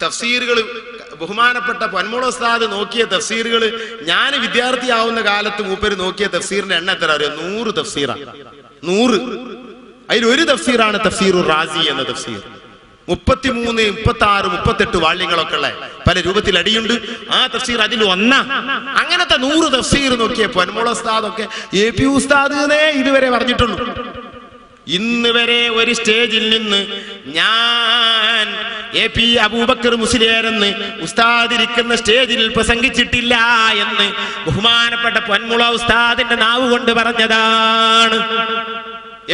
തഫ്സീറുകൾ ബഹുമാനപ്പെട്ട പൊന്മുള ഉസ്താദ് നോക്കിയ തഫ്സീറുകൾ, ഞാൻ വിദ്യാർത്ഥിയാവുന്ന കാലത്ത് മൂപ്പര് നോക്കിയ തഫ്സീറിന്റെ എണ്ണം എത്ര അറിയോ? 100 തഫ്സീറാണ്. 100. അതിലൊരു തഫ്സീറാണ് തഫ്സീറുർ റാസി എന്ന തഫ്സീർ. 33, 36, 38 വാള്യങ്ങളൊക്കെ ഉള്ള പല രൂപത്തിൽ അടിയുണ്ട്. ആ തഫ്സീർ അതിൽ ഒന്നാ. അങ്ങനത്തെ 100 തഫ്സീർ നോക്കിയ പൊന്മുള ഉസ്താദൊക്കെ AP ഉസ്താദ് ഇതുവരെ പറഞ്ഞിട്ടുള്ളൂ. ഇന്ന് വരെ ഒരു സ്റ്റേജിൽ നിന്ന് ഞാൻ AP അബൂബക്കർ മുസ്ലിയാർ എന്ന് ഉസ്താദിരിക്കുന്ന സ്റ്റേജിൽ പ്രസംഗിച്ചിട്ടില്ല എന്ന് ബഹുമാനപ്പെട്ട പൊന്മുള ഉസ്താദിന്റെ നാവ് കൊണ്ട് പറഞ്ഞതാണ്.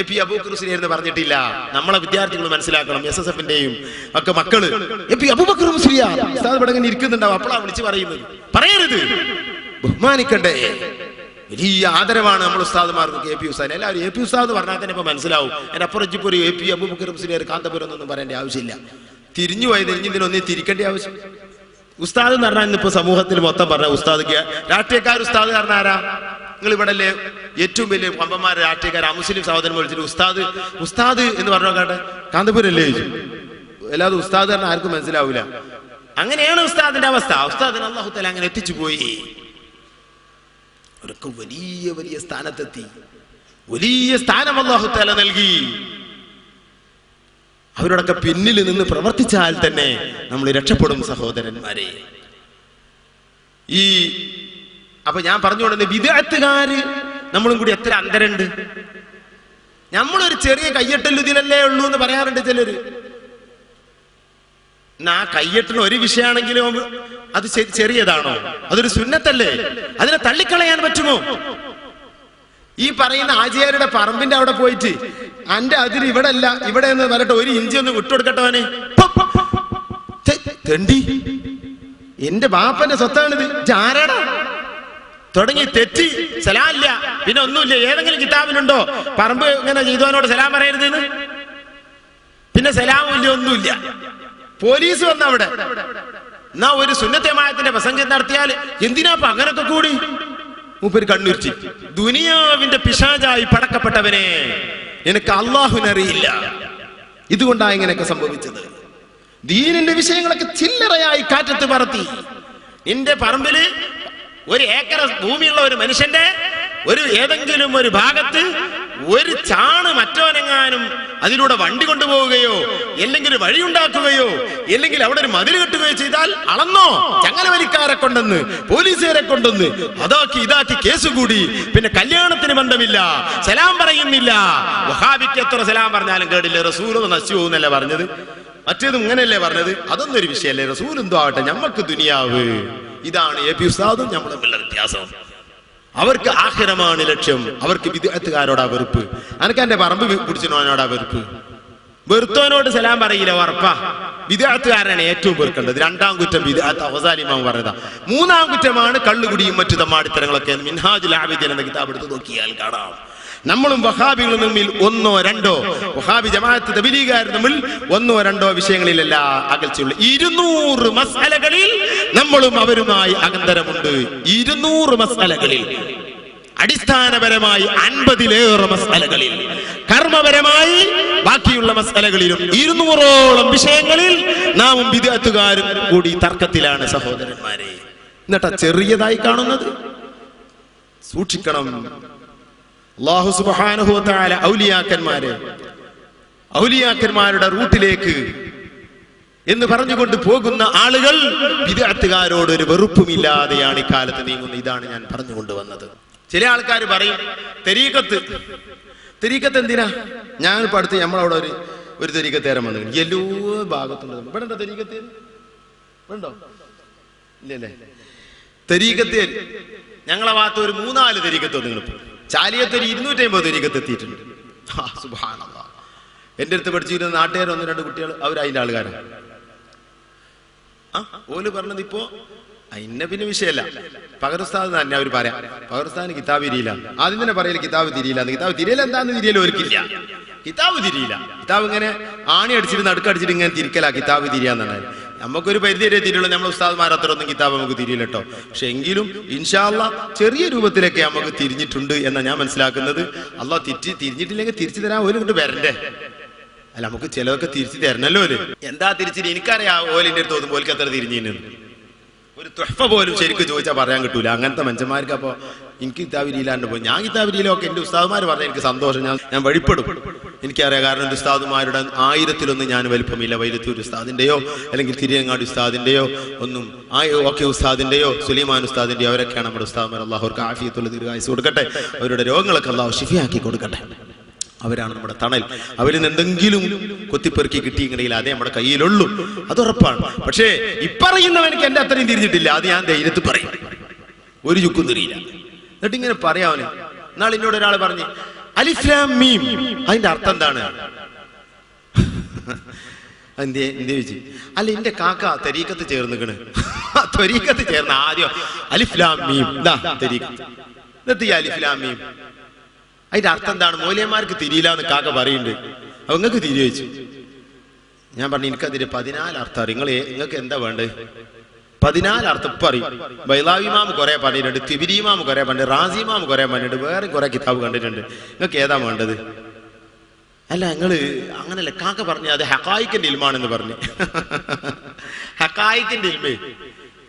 AP അബൂബക്കർ മുസ്ലിയാർ എന്ന് പറഞ്ഞിട്ടില്ല. നമ്മളെ വിദ്യാർത്ഥികൾ മനസ്സിലാക്കണം, SSFന്റെയും ഒക്കെ മക്കള് AP അബൂബക്കർ മുസ്ലിയാർ ഉസ്താദ് ഇവിടെ ഇങ്ങനെ ഇരിക്കുന്നുണ്ടാവും, അപ്പോഴാ വിളിച്ച് പറയുന്നത്. പറയരുത്, ബഹുമാനിക്കണ്ടേ. വലിയ ആദരവാണ് നമ്മൾ ഉസ്താദുമാർക്ക് AP ഉസ്താദ്. എല്ലാവരും AP ഉസ്താദ് പറഞ്ഞാൽ തന്നെ ഇപ്പൊ മനസ്സിലാവും. അതിന്റെ അപ്പുറം ഒരു AP അബൂബക്കർ മുസ്ലിയാർ കാന്തപുരം എന്നൊന്നും പറയേണ്ട ആവശ്യമില്ല. തിരിഞ്ഞു പോയത് ഇതിനൊന്നും തിരിക്കേണ്ട ആവശ്യം. ഉസ്താദ് എന്ന് പറഞ്ഞാൽ ഇന്നിപ്പോ സമൂഹത്തിൽ മൊത്തം പറഞ്ഞ ഉസ്താദ്, രാഷ്ട്രീയക്കാർ ഉസ്താദ് പറഞ്ഞ ആരാ? നിങ്ങൾ ഇവിടെ അല്ലേ ഏറ്റവും വലിയ പമ്പന്മാരെ രാഷ്ട്രീയക്കാർ മുസ്ലിം സഹോദരൻ വിളിച്ചിട്ട് ഉസ്താദ് ഉസ്താദ് എന്ന് പറഞ്ഞോ കേട്ടെ, കാന്തപുരം അല്ലേ ചോദിച്ചു. അല്ലാതെ ഉസ്താദ് പറഞ്ഞാൽ ആർക്കും മനസ്സിലാവൂല. അങ്ങനെയാണ് ഉസ്താദിന്റെ അവസ്ഥ. ഉസ്താദിന് അല്ലാഹു തആല അങ്ങനെ എത്തിച്ചു പോയി. അവർക്ക് വലിയ വലിയ സ്ഥാനത്തെത്തി, വലിയ സ്ഥാനം അല്ലാഹു തആല നൽകി. അവരോടൊക്കെ പിന്നിൽ നിന്ന് പ്രവർത്തിച്ചാൽ തന്നെ നമ്മൾ രക്ഷപ്പെടും സഹോദരന്മാരെ. അപ്പൊ ഞാൻ പറഞ്ഞുകൊണ്ടെന്ന് വിദഅത്തുകാര് നമ്മളും കൂടി എത്ര അന്തരണ്ട്. നമ്മളൊരു ചെറിയ കയ്യെട്ടലുതിലല്ലേ ഉള്ളൂ എന്ന് പറയാറുണ്ട് ചിലര്. ആ കയ്യെട്ടിന് ഒരു വിഷയമാണെങ്കിലും അത് ചെറിയതാണോ? അതൊരു സുന്നത്തല്ലേ? അതിനെ തള്ളിക്കളയാൻ പറ്റുമോ? ഈ പറയുന്ന ആചാര്യരുടെ പറമ്പിന്റെ അവിടെ പോയിട്ട് അന്റെ അതിര് ഇവിടെ അല്ല ഇവിടെ എന്ന് പറഞ്ഞിട്ട് 1 ഇഞ്ച് ഒന്ന് വിട്ടുകൊടുക്കട്ടവനെ, തെണ്ടി, എന്റെ ബാപ്പന്റെ സ്വത്താണിത്, ആരാടാ തുടങ്ങി തെറ്റി. സലാമില്ല, പിന്നെ ഒന്നുമില്ല. ഏതെങ്കിലും കിതാബിലുണ്ടോ പറമ്പ് ഇങ്ങനെ ചെയ്തവനോട് സലാം പറയരുതെന്ന്? പിന്നെ സലാമും ഇല്ല, ഒന്നുമില്ല. പോലീസ് വന്ന അവിടെ എന്നാ ഒരു സുന്നത്തമായത്തിന്റെ പ്രസംഗം നടത്തിയാൽ എന്തിനാ അങ്ങനൊക്കെ കൂടി? മൂപ്പര് കണ്ണുരിച്ചു. ദുനിയാവിന്റെ പിശാചായി പടക്കപ്പെട്ടവനെ, നിനക്ക് അള്ളാഹുവിനറിയില്ല. ഇതുകൊണ്ടാ ഇങ്ങനെയൊക്കെ സംഭവിച്ചത്. ദീനിന്റെ വിഷയങ്ങളൊക്കെ ചില്ലറയായി കാറ്റത്ത് പറത്തി. നിന്റെ പറമ്പില് 1 ഏക്കർ ഭൂമിയുള്ള ഒരു മനുഷ്യന്റെ ഏതെങ്കിലും ഒരു ഭാഗത്ത് ഒരു ചാണ് മറ്റോനെങ്ങാനും അതിലൂടെ വണ്ടി കൊണ്ടുപോവുകയോ അല്ലെങ്കിൽ വഴി ഉണ്ടാക്കുകയോ അല്ലെങ്കിൽ അവിടെ ഒരു മതിൽ കെട്ടുകയോ ചെയ്താൽ അളന്നോ, ചങ്ങലവലിക്കാരെ കൊണ്ടെന്ന് പോലീസുകാരെ കൊണ്ടെന്ന് അതാക്കി ഇതാക്കി കേസ് കൂടി. പിന്നെ കല്യാണത്തിന് ബന്ധമില്ല, സലാം പറയുന്നില്ല. വഹാബിക്ക് എത്ര സലാം പറഞ്ഞാലും കേടില്ല, റസൂൽ നശിച്ചു പോകുന്നല്ലേ പറഞ്ഞത്. മറ്റേതും ഇങ്ങനെയല്ലേ പറഞ്ഞത്. അതൊന്നും ഒരു വിഷയമല്ലേ. റസൂൽ എന്തോ ആവട്ടെ, ഞമ്മക്ക് ദുനിയാവ്. ഇതാണ് AP ഉസ്താദും നമ്മൾ തമ്മിലുള്ള വ്യത്യാസം. അവർക്ക് ആഖിറമാണ് ലക്ഷ്യം. അവർക്ക് വിദഅത്തുകാരോടാ വെറുപ്പ്. അനക്ക് എന്റെ പറമ്പ് പിടിച്ചിനോനോടാ വെറുപ്പ്. വെറുത്തോനോട് സലാം പറയില്ല, ഉറപ്പാ. വിദഅത്തുകാരനാണ് ഏറ്റവും വെറുക്കേണ്ടത്. 2ാം കുറ്റം വിദഅത്ത്. അവസാനം ഇമാം പറഞ്ഞതാ. 3ാം കുറ്റമാണ് കള്ളുകുടിയും മറ്റു തമ്മാടിത്തരങ്ങളൊക്കെ. മിൻഹാജുൽ ആബിദീൻ എന്ന കിതാബ് എടുത്ത് നോക്കിയാൽ കാണാം. നമ്മളും വഹാബികളും തമ്മിൽ 1 or 2 വഹാബി ജമാഅത്ത് തബ്ലീഗുകാർ തമ്മിൽ 1 or 2 വിഷയങ്ങളിലല്ല അകൽച്ചയുള്ളൂ. 200 മസ്അലകളിൽ നമ്മളും അവരുമായി അകന്തരമുണ്ട്. 200 മസ്അലകളിൽ, അടിസ്ഥാനപരമായി 50-ലേറെ മസ്അലകളിൽ, കർമ്മപരമായി ബാക്കിയുള്ള മസ്അലകളിലും 200ഓളം വിഷയങ്ങളിൽ നാമും ബിദ്അത്തുകാരും കൂടി തർക്കത്തിലാണ് സഹോദരന്മാരെ. എന്നിട്ടാ ചെറിയതായി കാണുന്നത്. സൂക്ഷിക്കണം. അല്ലാഹു സുബ്ഹാനഹു വ തആല ഔലിയാക്കന്മാരുടെ റൂട്ടിലേക്ക് എന്ന് പറഞ്ഞുകൊണ്ട് പോകുന്ന ആളുകൾ ബിദ്അത്തുകാരോട് ഒരു വെറുപ്പുമില്ലാതെയാണ് ഇക്കാലത്ത് നീങ്ങുന്നത്. ഇതാണ് ഞാൻ പറഞ്ഞുകൊണ്ടുവന്നത്. ചില ആൾക്കാർ പറയും തെരീക്കത്ത് എന്തിനാ? ഞാൻ ഇപ്പൊ അടുത്ത് നമ്മളവിടെ ഒരു തെരീക്കത്തേരം വന്നു. എല്ലാ ഭാഗത്തുണ്ട്. ഇവിടെ ഉണ്ടോ തെരീക്കത്ത്? ഉണ്ടോ? ഇല്ലല്ലേ. തെരീക്കത്ത് ഞങ്ങളെ ഭാഗത്ത് ഒരു 3-4 തെരീക്കത്ത് നിങ്ങളിപ്പോ ചാലിയത്ത് ഒരു 250 തെരീക്കത്ത് എത്തിയിട്ടുണ്ട്. സുബ്ഹാനല്ലാഹ്. എന്റെ അടുത്ത് പഠിച്ചിരുന്ന നാട്ടുകാർ 1-2 കുട്ടികൾ അവർ അതിന്റെ ആൾക്കാരാണ്. ഓല് പറഞ്ഞത് ഇപ്പോ അതിന്റെ പിന്നെ വിഷയമല്ല. പകർസ്ഥാൻ തന്നെ അവർ പറയാം. പകർസ്ഥാന് കിതാബ് തിരിയില്ല. ആദ്യം തന്നെ പറയല് കിതാബ് തിരിയില്ല. കിതാബ് തിരിയല എന്താന്ന് തിരിയല ഒരിക്കില്ല. കിതാബ് തിരിയില്ല. കിതാബ് ഇങ്ങനെ ആണി അടിച്ചിട്ട് നടുക്കടിച്ചിട്ട് ഇങ്ങനെ തിരിക്കല. കിതാബ് തിരിയാന്നാണ്. നമുക്കൊരു പരിധി വരെ തിരിയുള്ളൂ. നമ്മൾ ഉസ്താദ്മാർ അത്രയൊന്നും കിതാബ് നമുക്ക് തിരിയില്ല കേട്ടോ. പക്ഷെ എങ്കിലും ഇൻഷാ അല്ലാഹ് ചെറിയ രൂപത്തിലൊക്കെ നമുക്ക് തിരിഞ്ഞിട്ടുണ്ട് എന്നാ ഞാൻ മനസ്സിലാക്കുന്നത്. അല്ലാഹ് തിരിഞ്ഞിട്ടില്ലെങ്കിൽ തിരിച്ചു തരാൻ ഓല് കൊണ്ട് വരണ്ടേ? അല്ല, നമുക്ക് ചിലതൊക്കെ തിരിച്ചു തരണല്ലോ. ഓല് എന്താ തിരിച്ചിട്ട് എനിക്കറിയാം. ഓലിന്റെ അടുത്ത് തോന്നുമ്പോൾ ഓൽക്ക് എത്ര തിരിഞ്ഞു ഒരു തുഹ്ഫ പോലും ശരിക്കും ചോദിച്ചാൽ പറയാൻ കിട്ടൂല. അങ്ങനത്തെ മനുഷ്യന്മാർക്ക്. അപ്പൊ എനിക്ക് കിതാബ് തിരിയില്ലാണ്ട് പോയി. ഞാൻ കിതാബ് തിരിയിലൊക്കെ എന്റെ ഉസ്താദ്മാർ പറഞ്ഞാൽ എനിക്ക് സന്തോഷം. ഞാൻ വഴിപ്പെടും. എനിക്കറിയാം. കാരണം എന്റെ ഉസ്താദുമാരുടെ 1000-ലൊന്നും ഞാൻ വലിപ്പമില്ല. വൈലത്തൂർ ഉസ്താദിന്റെയോ അല്ലെങ്കിൽ തിരിയങ്ങാടി ഉസ്താദിന്റെയോ ഒന്നും, ഓക്കെ ഉസ്താദിന്റെയോ സുലൈമാൻ ഉസ്താദിന്റെയോ അവരൊക്കെയാണ് നമ്മുടെ ഉസ്താദ്മാർ. അല്ലാഹു അവർക്ക് ആഫിയത്തുള്ള ദീർഘായുസ്സ് കൊടുക്കട്ടെ. അവരുടെ രോഗങ്ങളൊക്കെ അല്ലാഹു ശിഫയാക്കി കൊടുക്കട്ടെ. അവരാണ് നമ്മുടെ തണൽ. അവരിൽ നിന്ന് എന്തെങ്കിലും കൊത്തിപ്പെറുക്കി കിട്ടിയെങ്കിൽ അതേ നമ്മുടെ കയ്യിലുള്ളൂ. അത് ഉറപ്പാണ്. പക്ഷേ ഇപ്പറയുന്നവനക്ക് എന്റെ അത്രയും തിരിഞ്ഞിട്ടില്ല. അത് ഞാൻ ധൈര്യത്തിൽ പറയും. ഒരു ചുക്കും തിരിയില്ല. എന്നിട്ട് ഇങ്ങനെ പറയാവന്. നാളെ എന്നോട് ഒരാൾ പറഞ്ഞ് അലിഫ് ലാം മീം അതിന്റെ അർത്ഥം എന്താണ്? എന്തേ ചോദിച്ചു. അല്ല എന്റെ കാക്ക തരീക്കത്ത് ചേർന്നിക്കണ്. തരീക്കത്ത് ചേർന്ന ആദ്യം അലിഫ് ലാം മീം തരീക്കത്ത് എന്നിട്ട് ഈ അലിഫ് ലാം മീം അതിന്റെ അർത്ഥം എന്താണ്? മൗലവിമാർക്ക് തിരിയില്ല എന്ന് കാക്ക പറയുന്നുണ്ട്. അപ്പൊ നിങ്ങൾക്ക് തിരി ചോദിച്ചു. ഞാൻ പറഞ്ഞു എനിക്കതിന് 14 അർത്ഥം അറിയും. നിങ്ങൾക്ക് എന്താ വേണ്ടത്? 14 അർത്ഥം ഇപ്പൊ അറിയും. ബൈലാവിമാം കുറെ പറഞ്ഞിട്ടുണ്ട്, തിബിരിമാം കുറെ പറഞ്ഞിട്ടുണ്ട്, റാസിമാം കുറെ പറഞ്ഞിട്ടുണ്ട്, വേറെ കുറെ കിതാബ് കണ്ടിട്ടുണ്ട്. നിങ്ങൾക്ക് ഏതാ വേണ്ടത്? അല്ല നിങ്ങള് അങ്ങനല്ല, കാക്ക പറഞ്ഞു അത് ഹഖായിക്കിന്റെ ഇൽമാണെന്ന് പറഞ്ഞു. ഹഖായിക്കിന്റെ ഇൽമേ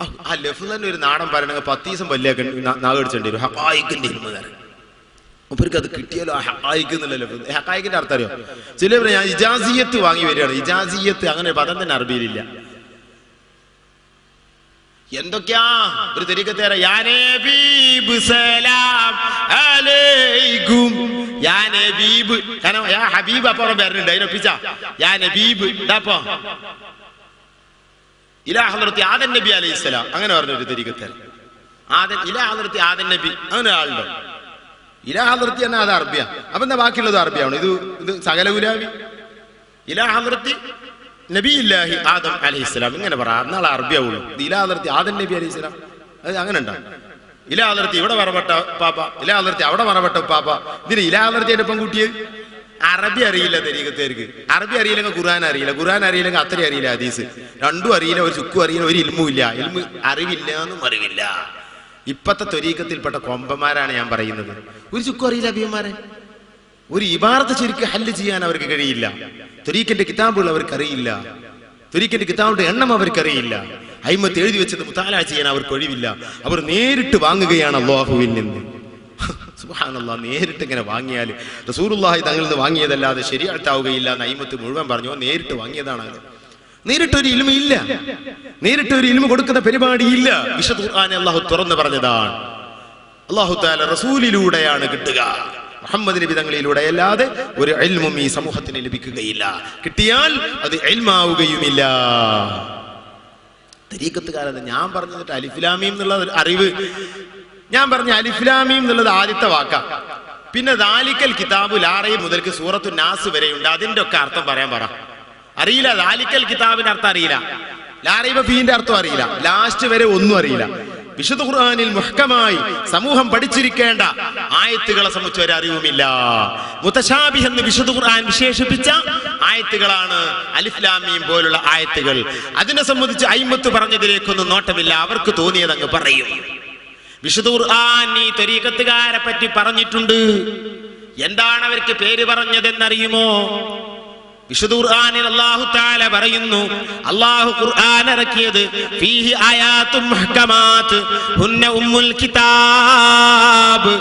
ആ ലഫ്ള് തന്നെ ഒരു നാടൻ പറയണെങ്കിൽ 10 ദിവസം വലിയൊക്കെ നാഗടിച്ചേണ്ടി വരും. ഹഖായിക്കിന്റെ ഇൽമ അവർക്ക് അത് കിട്ടിയാലോ ഹഖായിക്കുന്നില്ല ലഫ്ള്. ഹഖായിക്കിന്റെ അർത്ഥം അറിയോ? ചില ഞാൻ ഇജാസിയത്ത് വാങ്ങി വരികയാണ്. ഇജാസിയത്ത് അങ്ങനെ പദം തന്നെ അറബിയിലില്ല. എന്തൊക്കെയാ ഒരു തരീഖത്തേറെ കാരണം യാ ഹബീബ് അപ്പുറം വരുന്നുണ്ട്. അതിനൊപ്പിച്ച യാ നബീബ് ഇതാപ്പോ ഇലാ ഹദ്റത്തി ആദൻ നബി അലൈഹിസ്സലാം അങ്ങനെ പറഞ്ഞൊരു തരീഖത്തേറെ. ഇലാ ഹദ്റത്തി ആദൻ നബി അങ്ങനെ ആളുണ്ടോ? ഇലാ ഹദ്റത്തി തന്നെ അത് അറബിയ. അപ്പൊ എന്താ ബാക്കിയുള്ളത് അറബിയാണ്? ഇത് സകല ഗുലാബി. ഇലാ ഹദ്റത്തി നബിയില്ലാഹി ആദം അലൈഹിസ്സലാം ഇങ്ങനെ പറ, എന്നാളെ അറബിയാവുള്ളൂ. ഇലാ ഹദ്റത്തി ആദൻ നബി അലൈഹിസ്സലാം അത് അങ്ങനെ ഉണ്ടാവും. ഇലാ ഹദ്റത്തി ഇവിടെ പറപ്പെട്ട പാപ്പ, ഇലാ ഹദ്റത്തി അവിടെ പറപ്പെട്ട പാപ്പ. ഇതിന് ഇലാ ഹദ്റത്തി എന്റെ പെൺകുട്ടിയെ അറബി അറിയില്ല തരീഖത്തേർക്ക്. അറബി അറിയില്ലെങ്കിൽ ഖുർആൻ അറിയില്ല, ഖുർആൻ അറിയില്ലെങ്കിൽ അത്ര അറിയില്ല, ഹദീസ് രണ്ടും അറിയില്ല, ഒരു ചുക്കും അറിയില്ല, ഒരു ഇൽമും ഇല്ല. ഇൽമു അറിവില്ല എന്നും അറിവില്ല. ഇപ്പത്തെ ത്വരീഖത്തിൽപ്പെട്ട കൊമ്പന്മാരാണ് ഞാൻ പറയുന്നത്. ഒരു ചുക്കും അറിയില്ല അഭിയന്മാരെ. ഒരു ഇബാറത്ത് ശരിക്കും ഹല്ല് ചെയ്യാൻ അവർക്ക് കഴിയില്ല. ത്വരീഖിന്റെ കിതാബുകൾ അവർക്ക് അറിയില്ല. ത്വരീഖിന്റെ കിതാബിന്റെ എണ്ണം അവർക്കറിയില്ല. അയിമത്ത് എഴുതി വെച്ചത് മുതാല ചെയ്യാൻ അവർക്ക് ഒഴിവില്ല. അവർ നേരിട്ട് വാങ്ങുകയാണ് അല്ലാഹുവിൽ നിന്ന്. സുബ്ഹാനല്ലാഹ്, നേരിട്ട് ഇങ്ങനെ വാങ്ങിയാൽ റസൂലുള്ളാഹി തങ്ങളിൽ നിന്ന് വാങ്ങിയതല്ലാതെ ശരീഅത്താവുകയില്ല എന്ന് അയിമത്ത് മുഴുവൻ പറഞ്ഞു. നേരിട്ട് വാങ്ങിയതാണ്. നേരിട്ടൊരു ഇൽമ ഇല്ല, നേരിട്ടൊരു ഇൽമ കൊടുക്കുന്ന പരിപാടി ഇല്ല. വിശുദ്ധ ഖുർആനിൽ അല്ലാഹു തുറന്നു പറഞ്ഞതാണ്. അല്ലാഹു തആല റസൂലിലൂടെയാണ് കിട്ടുക, മുഹമ്മദ് നബി തങ്ങളിലൂടെ അല്ലാതെ ഒരു ഇൽമും ഈ സമൂഹത്തിന് ലഭിക്കുകയില്ല. കിട്ടിയാൽ അത് ഇൽമാവുകയുമില്ല. തരീഖത്തുകാരൻ ഞാൻ പറഞ്ഞിട്ട് അലിഫ് ലാം മീം എന്നുള്ള അറിവ് ഞാൻ പറഞ്ഞ അലിഫ് ലാം മീം എന്നുള്ളത് ആദ്യത്തെ വാക്കാ. പിന്നെ ദാലിക്കൽ കിതാബു ലാ റൈബ മുതൽക്ക് സൂറത്തു നാസ് വരെയുണ്ട്. അതിന്റെ ഒക്കെ അർത്ഥം പറയാൻ പറ. അറിയില്ല. ദാലിക്കൽ കിതാബിന്റെ അർത്ഥം അറിയില്ല, ലാ റൈബ ഫീന്റെ അർത്ഥം അറിയില്ല, ലാസ്റ്റ് വരെ ഒന്നും അറിയില്ല. വിശുദ്ധ ഖുർആനിൽ മുഹ്കമായി സമൂഹം പഠിച്ചിരിക്കേണ്ട ആയത്തുകളെ സംബന്ധിച്ച് ഒരു അറിവുമില്ല. മുതശാബിഹ് എന്ന് വിശുദ്ധ ഖുർആൻ വിശേഷിപ്പിച്ച ആയത്തുകളാണ് അലിഫ് ലാം മീം പോലുള്ള ആയത്തുകൾ. അതിനെ സംബന്ധിച്ച് അയിമത്ത് പറഞ്ഞതിലേക്കൊന്നും നോട്ടമില്ല. അവർക്ക് തോന്നിയത് അങ്ങ് പറയും. വിശുദ്ധ ഖുർആൻ ഈ ത്വരീഖത്തുകാരെ പറ്റി പറഞ്ഞിട്ടുണ്ട്. എന്താണ് അവർക്ക് പേര് പറഞ്ഞതെന്നറിയുമോ? വിശുദ്ധ ഖുർആനിൽ അല്ലാഹു തആല പറയുന്നു, അല്ലാഹു ഖുർആൻ ഇറക്കിയത് ഫീഹി ആയാത്തും മുഹ്കമാത്ത് ഹുന്ന ഉമ്മുൽ കിതാബ്.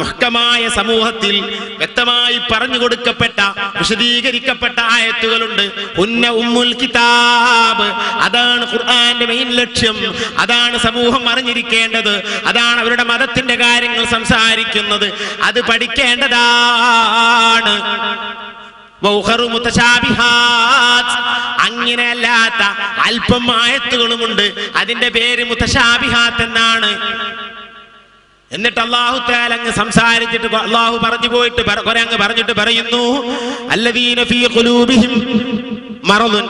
മുഹ്കമായ സമൂഹത്തിൽ വ്യക്തമായി പറഞ്ഞു കൊടുക്കപ്പെട്ട വിശദീകരിക്കപ്പെട്ട ആയത്തുകളുണ്ട്. ഹുന്ന ഉമ്മുൽ കിതാബ്, അതാണ് ഖുർആന്റെ മെയിൻ ലക്ഷ്യം. അതാണ് സമൂഹം അറിഞ്ഞിരിക്കേണ്ടത്. അതാണ് അവരുടെ മതത്തിന്റെ കാര്യങ്ങൾ സംസാരിക്കുന്നത്. അത് പഠിക്കേണ്ടതാണ്. അങ്ങനെയല്ലാത്ത അല്പം ആയത്തുകളുമുണ്ട്. അതിന്റെ പേര് മുതശാബിഹാത്ത് എന്നാണ്. എന്നിട്ട് അല്ലാഹു തആല അങ്ങ് സംസാരിച്ചിട്ട് അല്ലാഹു പറഞ്ഞു പോയിട്ട് കുറെ അങ്ങ് പറഞ്ഞിട്ട് പറയുന്നു, അല്ലദീന ഫീ ഖുലൂബിഹിം മറദുൻ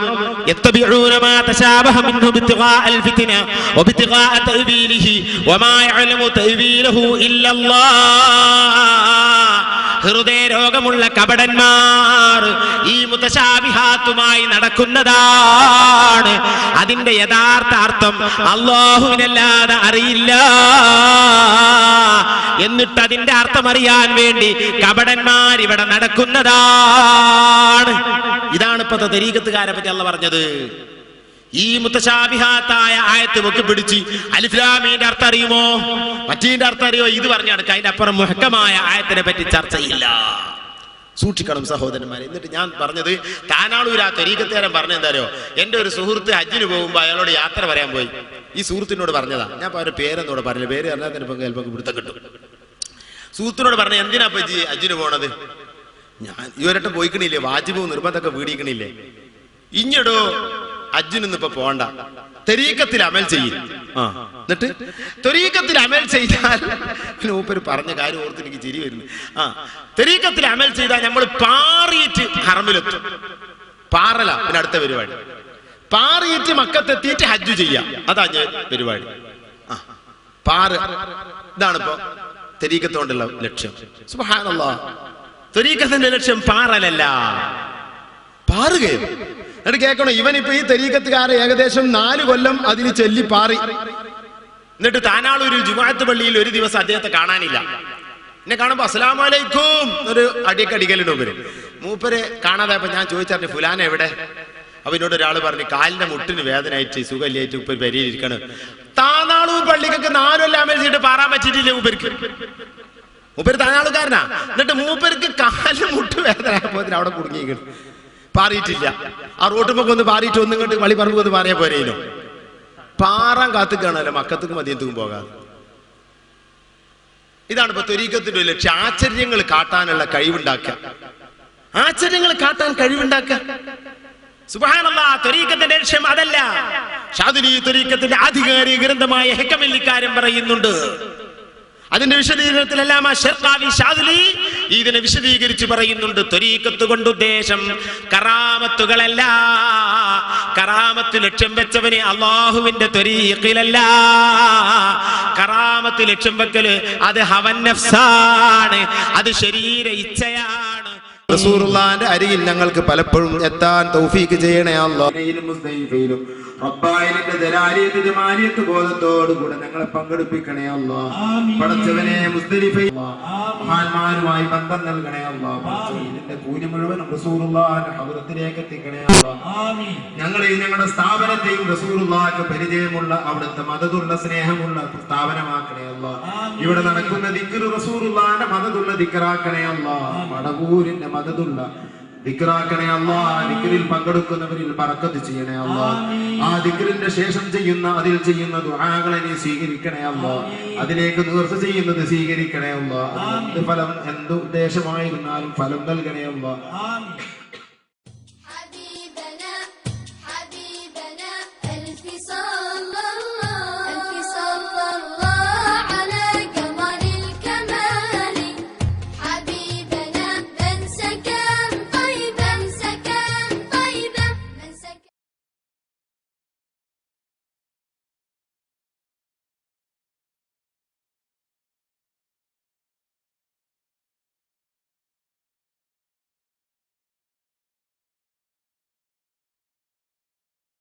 യത്തബിഊന മാ തശാബഹ മിൻഹു ഇബ്തിഗാഅൽ ഫിത്ന വഇബ്തിഗാഅ തഅവീലിഹി വമാ യഅലമു തഅവീലഹു ഇല്ലല്ലാഹ്. ഹൃദയ രോഗമുള്ള കപടന്മാർ ഈ മുതശാബിഹാത്തുമായി നടക്കുന്നതാണ്. അതിന്റെ യഥാർത്ഥ അർത്ഥം അല്ലാഹുവിനല്ലാതെ അറിയില്ല. എന്നിട്ട് അതിന്റെ അർത്ഥം അറിയാൻ വേണ്ടി കപടന്മാർ ഇവിടെ നടക്കുന്നതാണ്. ഇതാണ് ഇപ്പത്തെ തരീഖത്തുകാരെ പറ്റി അല്ലാഹു പറഞ്ഞത്. ഈ മുതശാബിഹാത്തായ ആയത്ത് ഒക്കെ പിടിച്ച് അലിഫ് ലാം മീമിന്റെ അർത്ഥം അറിയുമോ, മറ്റീന്റെ അർത്ഥം അറിയോ, ഇത് പറഞ്ഞു നടക്കുക. അതിന്റെ അപ്പുറം മുഹക്കമായ ആയത്തിനെ പറ്റി ചർച്ചയില്ല. സൂക്ഷിക്കണം സഹോദരന്മാരെ. എന്നിട്ട് ഞാൻ പറഞ്ഞത് താനാളൂർ ആ തരീഖത്തുകാരൻ പറഞ്ഞെന്താ അറിയോ? എന്റെ ഒരു സുഹൃത്ത് ഹജ്ജിന് പോകുമ്പോ അയാളോട് യാത്ര പറയാൻ പോയി. ഈ സുഹൃത്തിനോട് പറഞ്ഞതാ. ഞാൻ അവരുടെ പേരെന്നോട് പറഞ്ഞില്ല, പേര് പറഞ്ഞാൽ ചിലപ്പോൾ പിടുത്തം കിട്ടും. സുഹൃത്തിനോട് പറഞ്ഞ എന്തിനാ ഹജ്ജിന് പോണത്? ഞാൻ ഇവരട്ടം പോയിക്കണില്ലേ, വാജിബും നിർബന്ധമൊക്കെ വീടിക്കണില്ലേ, ഇഞ്ഞടോ ഹജ്ജിനൊന്നും ഇപ്പൊ പോണ്ട, തരീഖത്തിൽ അമൽ ചെയ്യും. എന്നിട്ട് ത്വരീഖത്തിൽ അമൽ ചെയ്താൽ മൂപ്പര് പറഞ്ഞ കാര്യം ഓർത്ത് എനിക്ക് ചിരി വരുന്നു. തരീഖത്തിൽ അമൽ ചെയ്താൽ നമ്മൾ പാറിയിട്ട് ഹറമിലെത്തും. പാറല പിന്നെ അടുത്ത പരിപാടി. പാറിയിട്ട് മക്കത്തെത്തിയിട്ട് ഹജ്ജ് ചെയ്യാം. അതാ ഞാൻ പരിപാടി. ഇതാണ് ഇപ്പൊ തരീഖത്തോണ്ടുള്ള ലക്ഷ്യം. സുബ്ഹാനല്ലാഹ്, തരീഖത്തിന്റെ ലക്ഷ്യം പാറലല്ല, പാറുകയും. എന്നിട്ട് കേൾക്കണം, ഇവനിപ്പോ ഈ തരീഖത്തുകാരെ ഏകദേശം 4 കൊല്ലം അതിന് ചെല്ലി പാറി. എന്നിട്ട് താനാളൂരിൽ ജുമുഅത്ത് പള്ളിയിൽ ഒരു ദിവസം അദ്ദേഹത്തെ കാണാനില്ല. എന്നെ കാണുമ്പോ അസ്സലാമു അലൈക്കും ഒരു അടിയൊക്കെ അടിക്കലുണ്ട് മൂപ്പര്. മൂപ്പര് കാണാതായപ്പോ ഞാൻ ചോദിച്ചാൽ ഫുലാൻ എവിടെ? അപ്പൊ എന്നോട് ഒരാൾ പറഞ്ഞു കാലിന്റെ മുട്ടിന് വേദനയായിട്ട് സുഖമില്ലായിട്ട് ഉപ്പർ പരിഹരിക്കണം. താനാളൂർ പള്ളിക്കൊക്കെ 4 കൊല്ലം അമൽ ചെയ്തിട്ട് പാറാൻ പറ്റിയിട്ടില്ല മൂപ്പർക്ക്. മൂപ്പര് താനാളുകാരനാ. എന്നിട്ട് മൂപ്പർക്ക് കാലിന് മുട്ട് വേദന ആയപ്പോ അവിടെ കുടുങ്ങിയിരിക്കണം, പാറിയിട്ടില്ല. ആ റോട്ടുമ്പോ ഒന്ന് പാറിയിട്ട് ഒന്നും ഇങ്ങോട്ട് വളി പറമ്പ് ഒന്ന് പറയാ പോരേനോ. പാറാൻ കാത്തുക്കാണല്ലോ, മക്കത്തുക്കും മദീനത്തുക്കും പോകാതെ. ഇതാണ് ഇപ്പൊ ത്വരീഖത്തിന്റെ ലക്ഷ്യം. ആശ്ചര്യങ്ങൾ കാട്ടാനുള്ള കഴിവുണ്ടാക്കുക, ആശ്ചര്യങ്ങൾ കാട്ടാൻ കഴിവുണ്ടാക്കുക. സുബ്ഹാനല്ലാഹ്, ത്വരീഖത്തിന്റെ ലക്ഷ്യം അതല്ല. ഷാദുലി ത്വരീഖത്തിന്റെ ആധികാരിക ഗ്രന്ഥമായ ഹിക്മൽ ഇക്കാര്യം പറയുന്നുണ്ട്. അതിന്റെ വിശദീകരണത്തിലെല്ലാം ഷാദുലി ഇതിനെ വിശദീകരിച്ച് പറയുന്നുണ്ട്. ത്വരീഖത്ത് കൊണ്ട് ഉദ്ദേശം കറാമത്തുകളല്ല. കറാമത്ത് ലക്ഷ്യം വെച്ചവന് അല്ലാഹുവിന്റെ ത്വരീഖിലല്ല. കറാമത്ത് ലക്ഷ്യം വെക്കല് അത് ഹവൻ നഫ്സാണ്, അത് ശരീര ഇച്ഛയാണ്. റസൂലുള്ളാഹിന്റെ അരികിൽ ഞങ്ങൾക്ക് പലപ്പോഴും എത്താൻ തൗഫീഖ് ചെയ്യണേ അല്ലാഹ്. റബ്ബായിന്റെ ജലാലിയത്ത് ജമാലിയത്ത് ബോധത്തോടുകൂടെ ഞങ്ങളെ പങ്കെടുപ്പിക്കണേ അല്ലാഹ്. പടച്ചവനെ മുസ്ദലിഫയിൽ മഹാന്മാരുമായി ബന്ധം നൽകണേ അല്ലാഹ്. ഇതിന്റെ കൂലി മുഴുവൻ റസൂലുള്ളാഹിന്റെ ഹദ്റത്തിലേക്ക് എത്തിക്കണേ അല്ലാഹ്. ഞങ്ങളെയും ഞങ്ങളുടെ സ്ഥാപനത്തെയും റസൂലുള്ളാഹിക്ക് പരിചയമുള്ള അവിടുത്തെ മദതുള്ള സ്നേഹമുള്ള സ്ഥാപനമാക്കണേ അല്ലാഹ്. ഇവിടെ നടക്കുന്ന ദിക്ർ റസൂലുള്ളാഹിന്റെ മദതുള്ള ദിക്റാക്കണേ അല്ലാഹ്. മടവൂരിന്റെ മദതുള്ള ദിക്റാക്കണേ അല്ലാഹ്. ദിക്റിൽ പങ്കെടുക്കുന്നവരിൽ ബറക്കത്ത് ചെയ്യണേ അല്ലാഹ്. ആ ദിക്റിന്റെ ശേഷം അതിൽ ചെയ്യുന്ന ദുആകളെ നീ സ്വീകരിക്കണേ അല്ലാഹ്. അതിലേക്ക് നേർച്ച ചെയ്യുന്നത് സ്വീകരിക്കണേ അല്ലാഹ്. ഫലം എന്ത് ഉദ്ദേശമായിരുന്നാലും ഫലം നൽകണേ അല്ലാഹ്.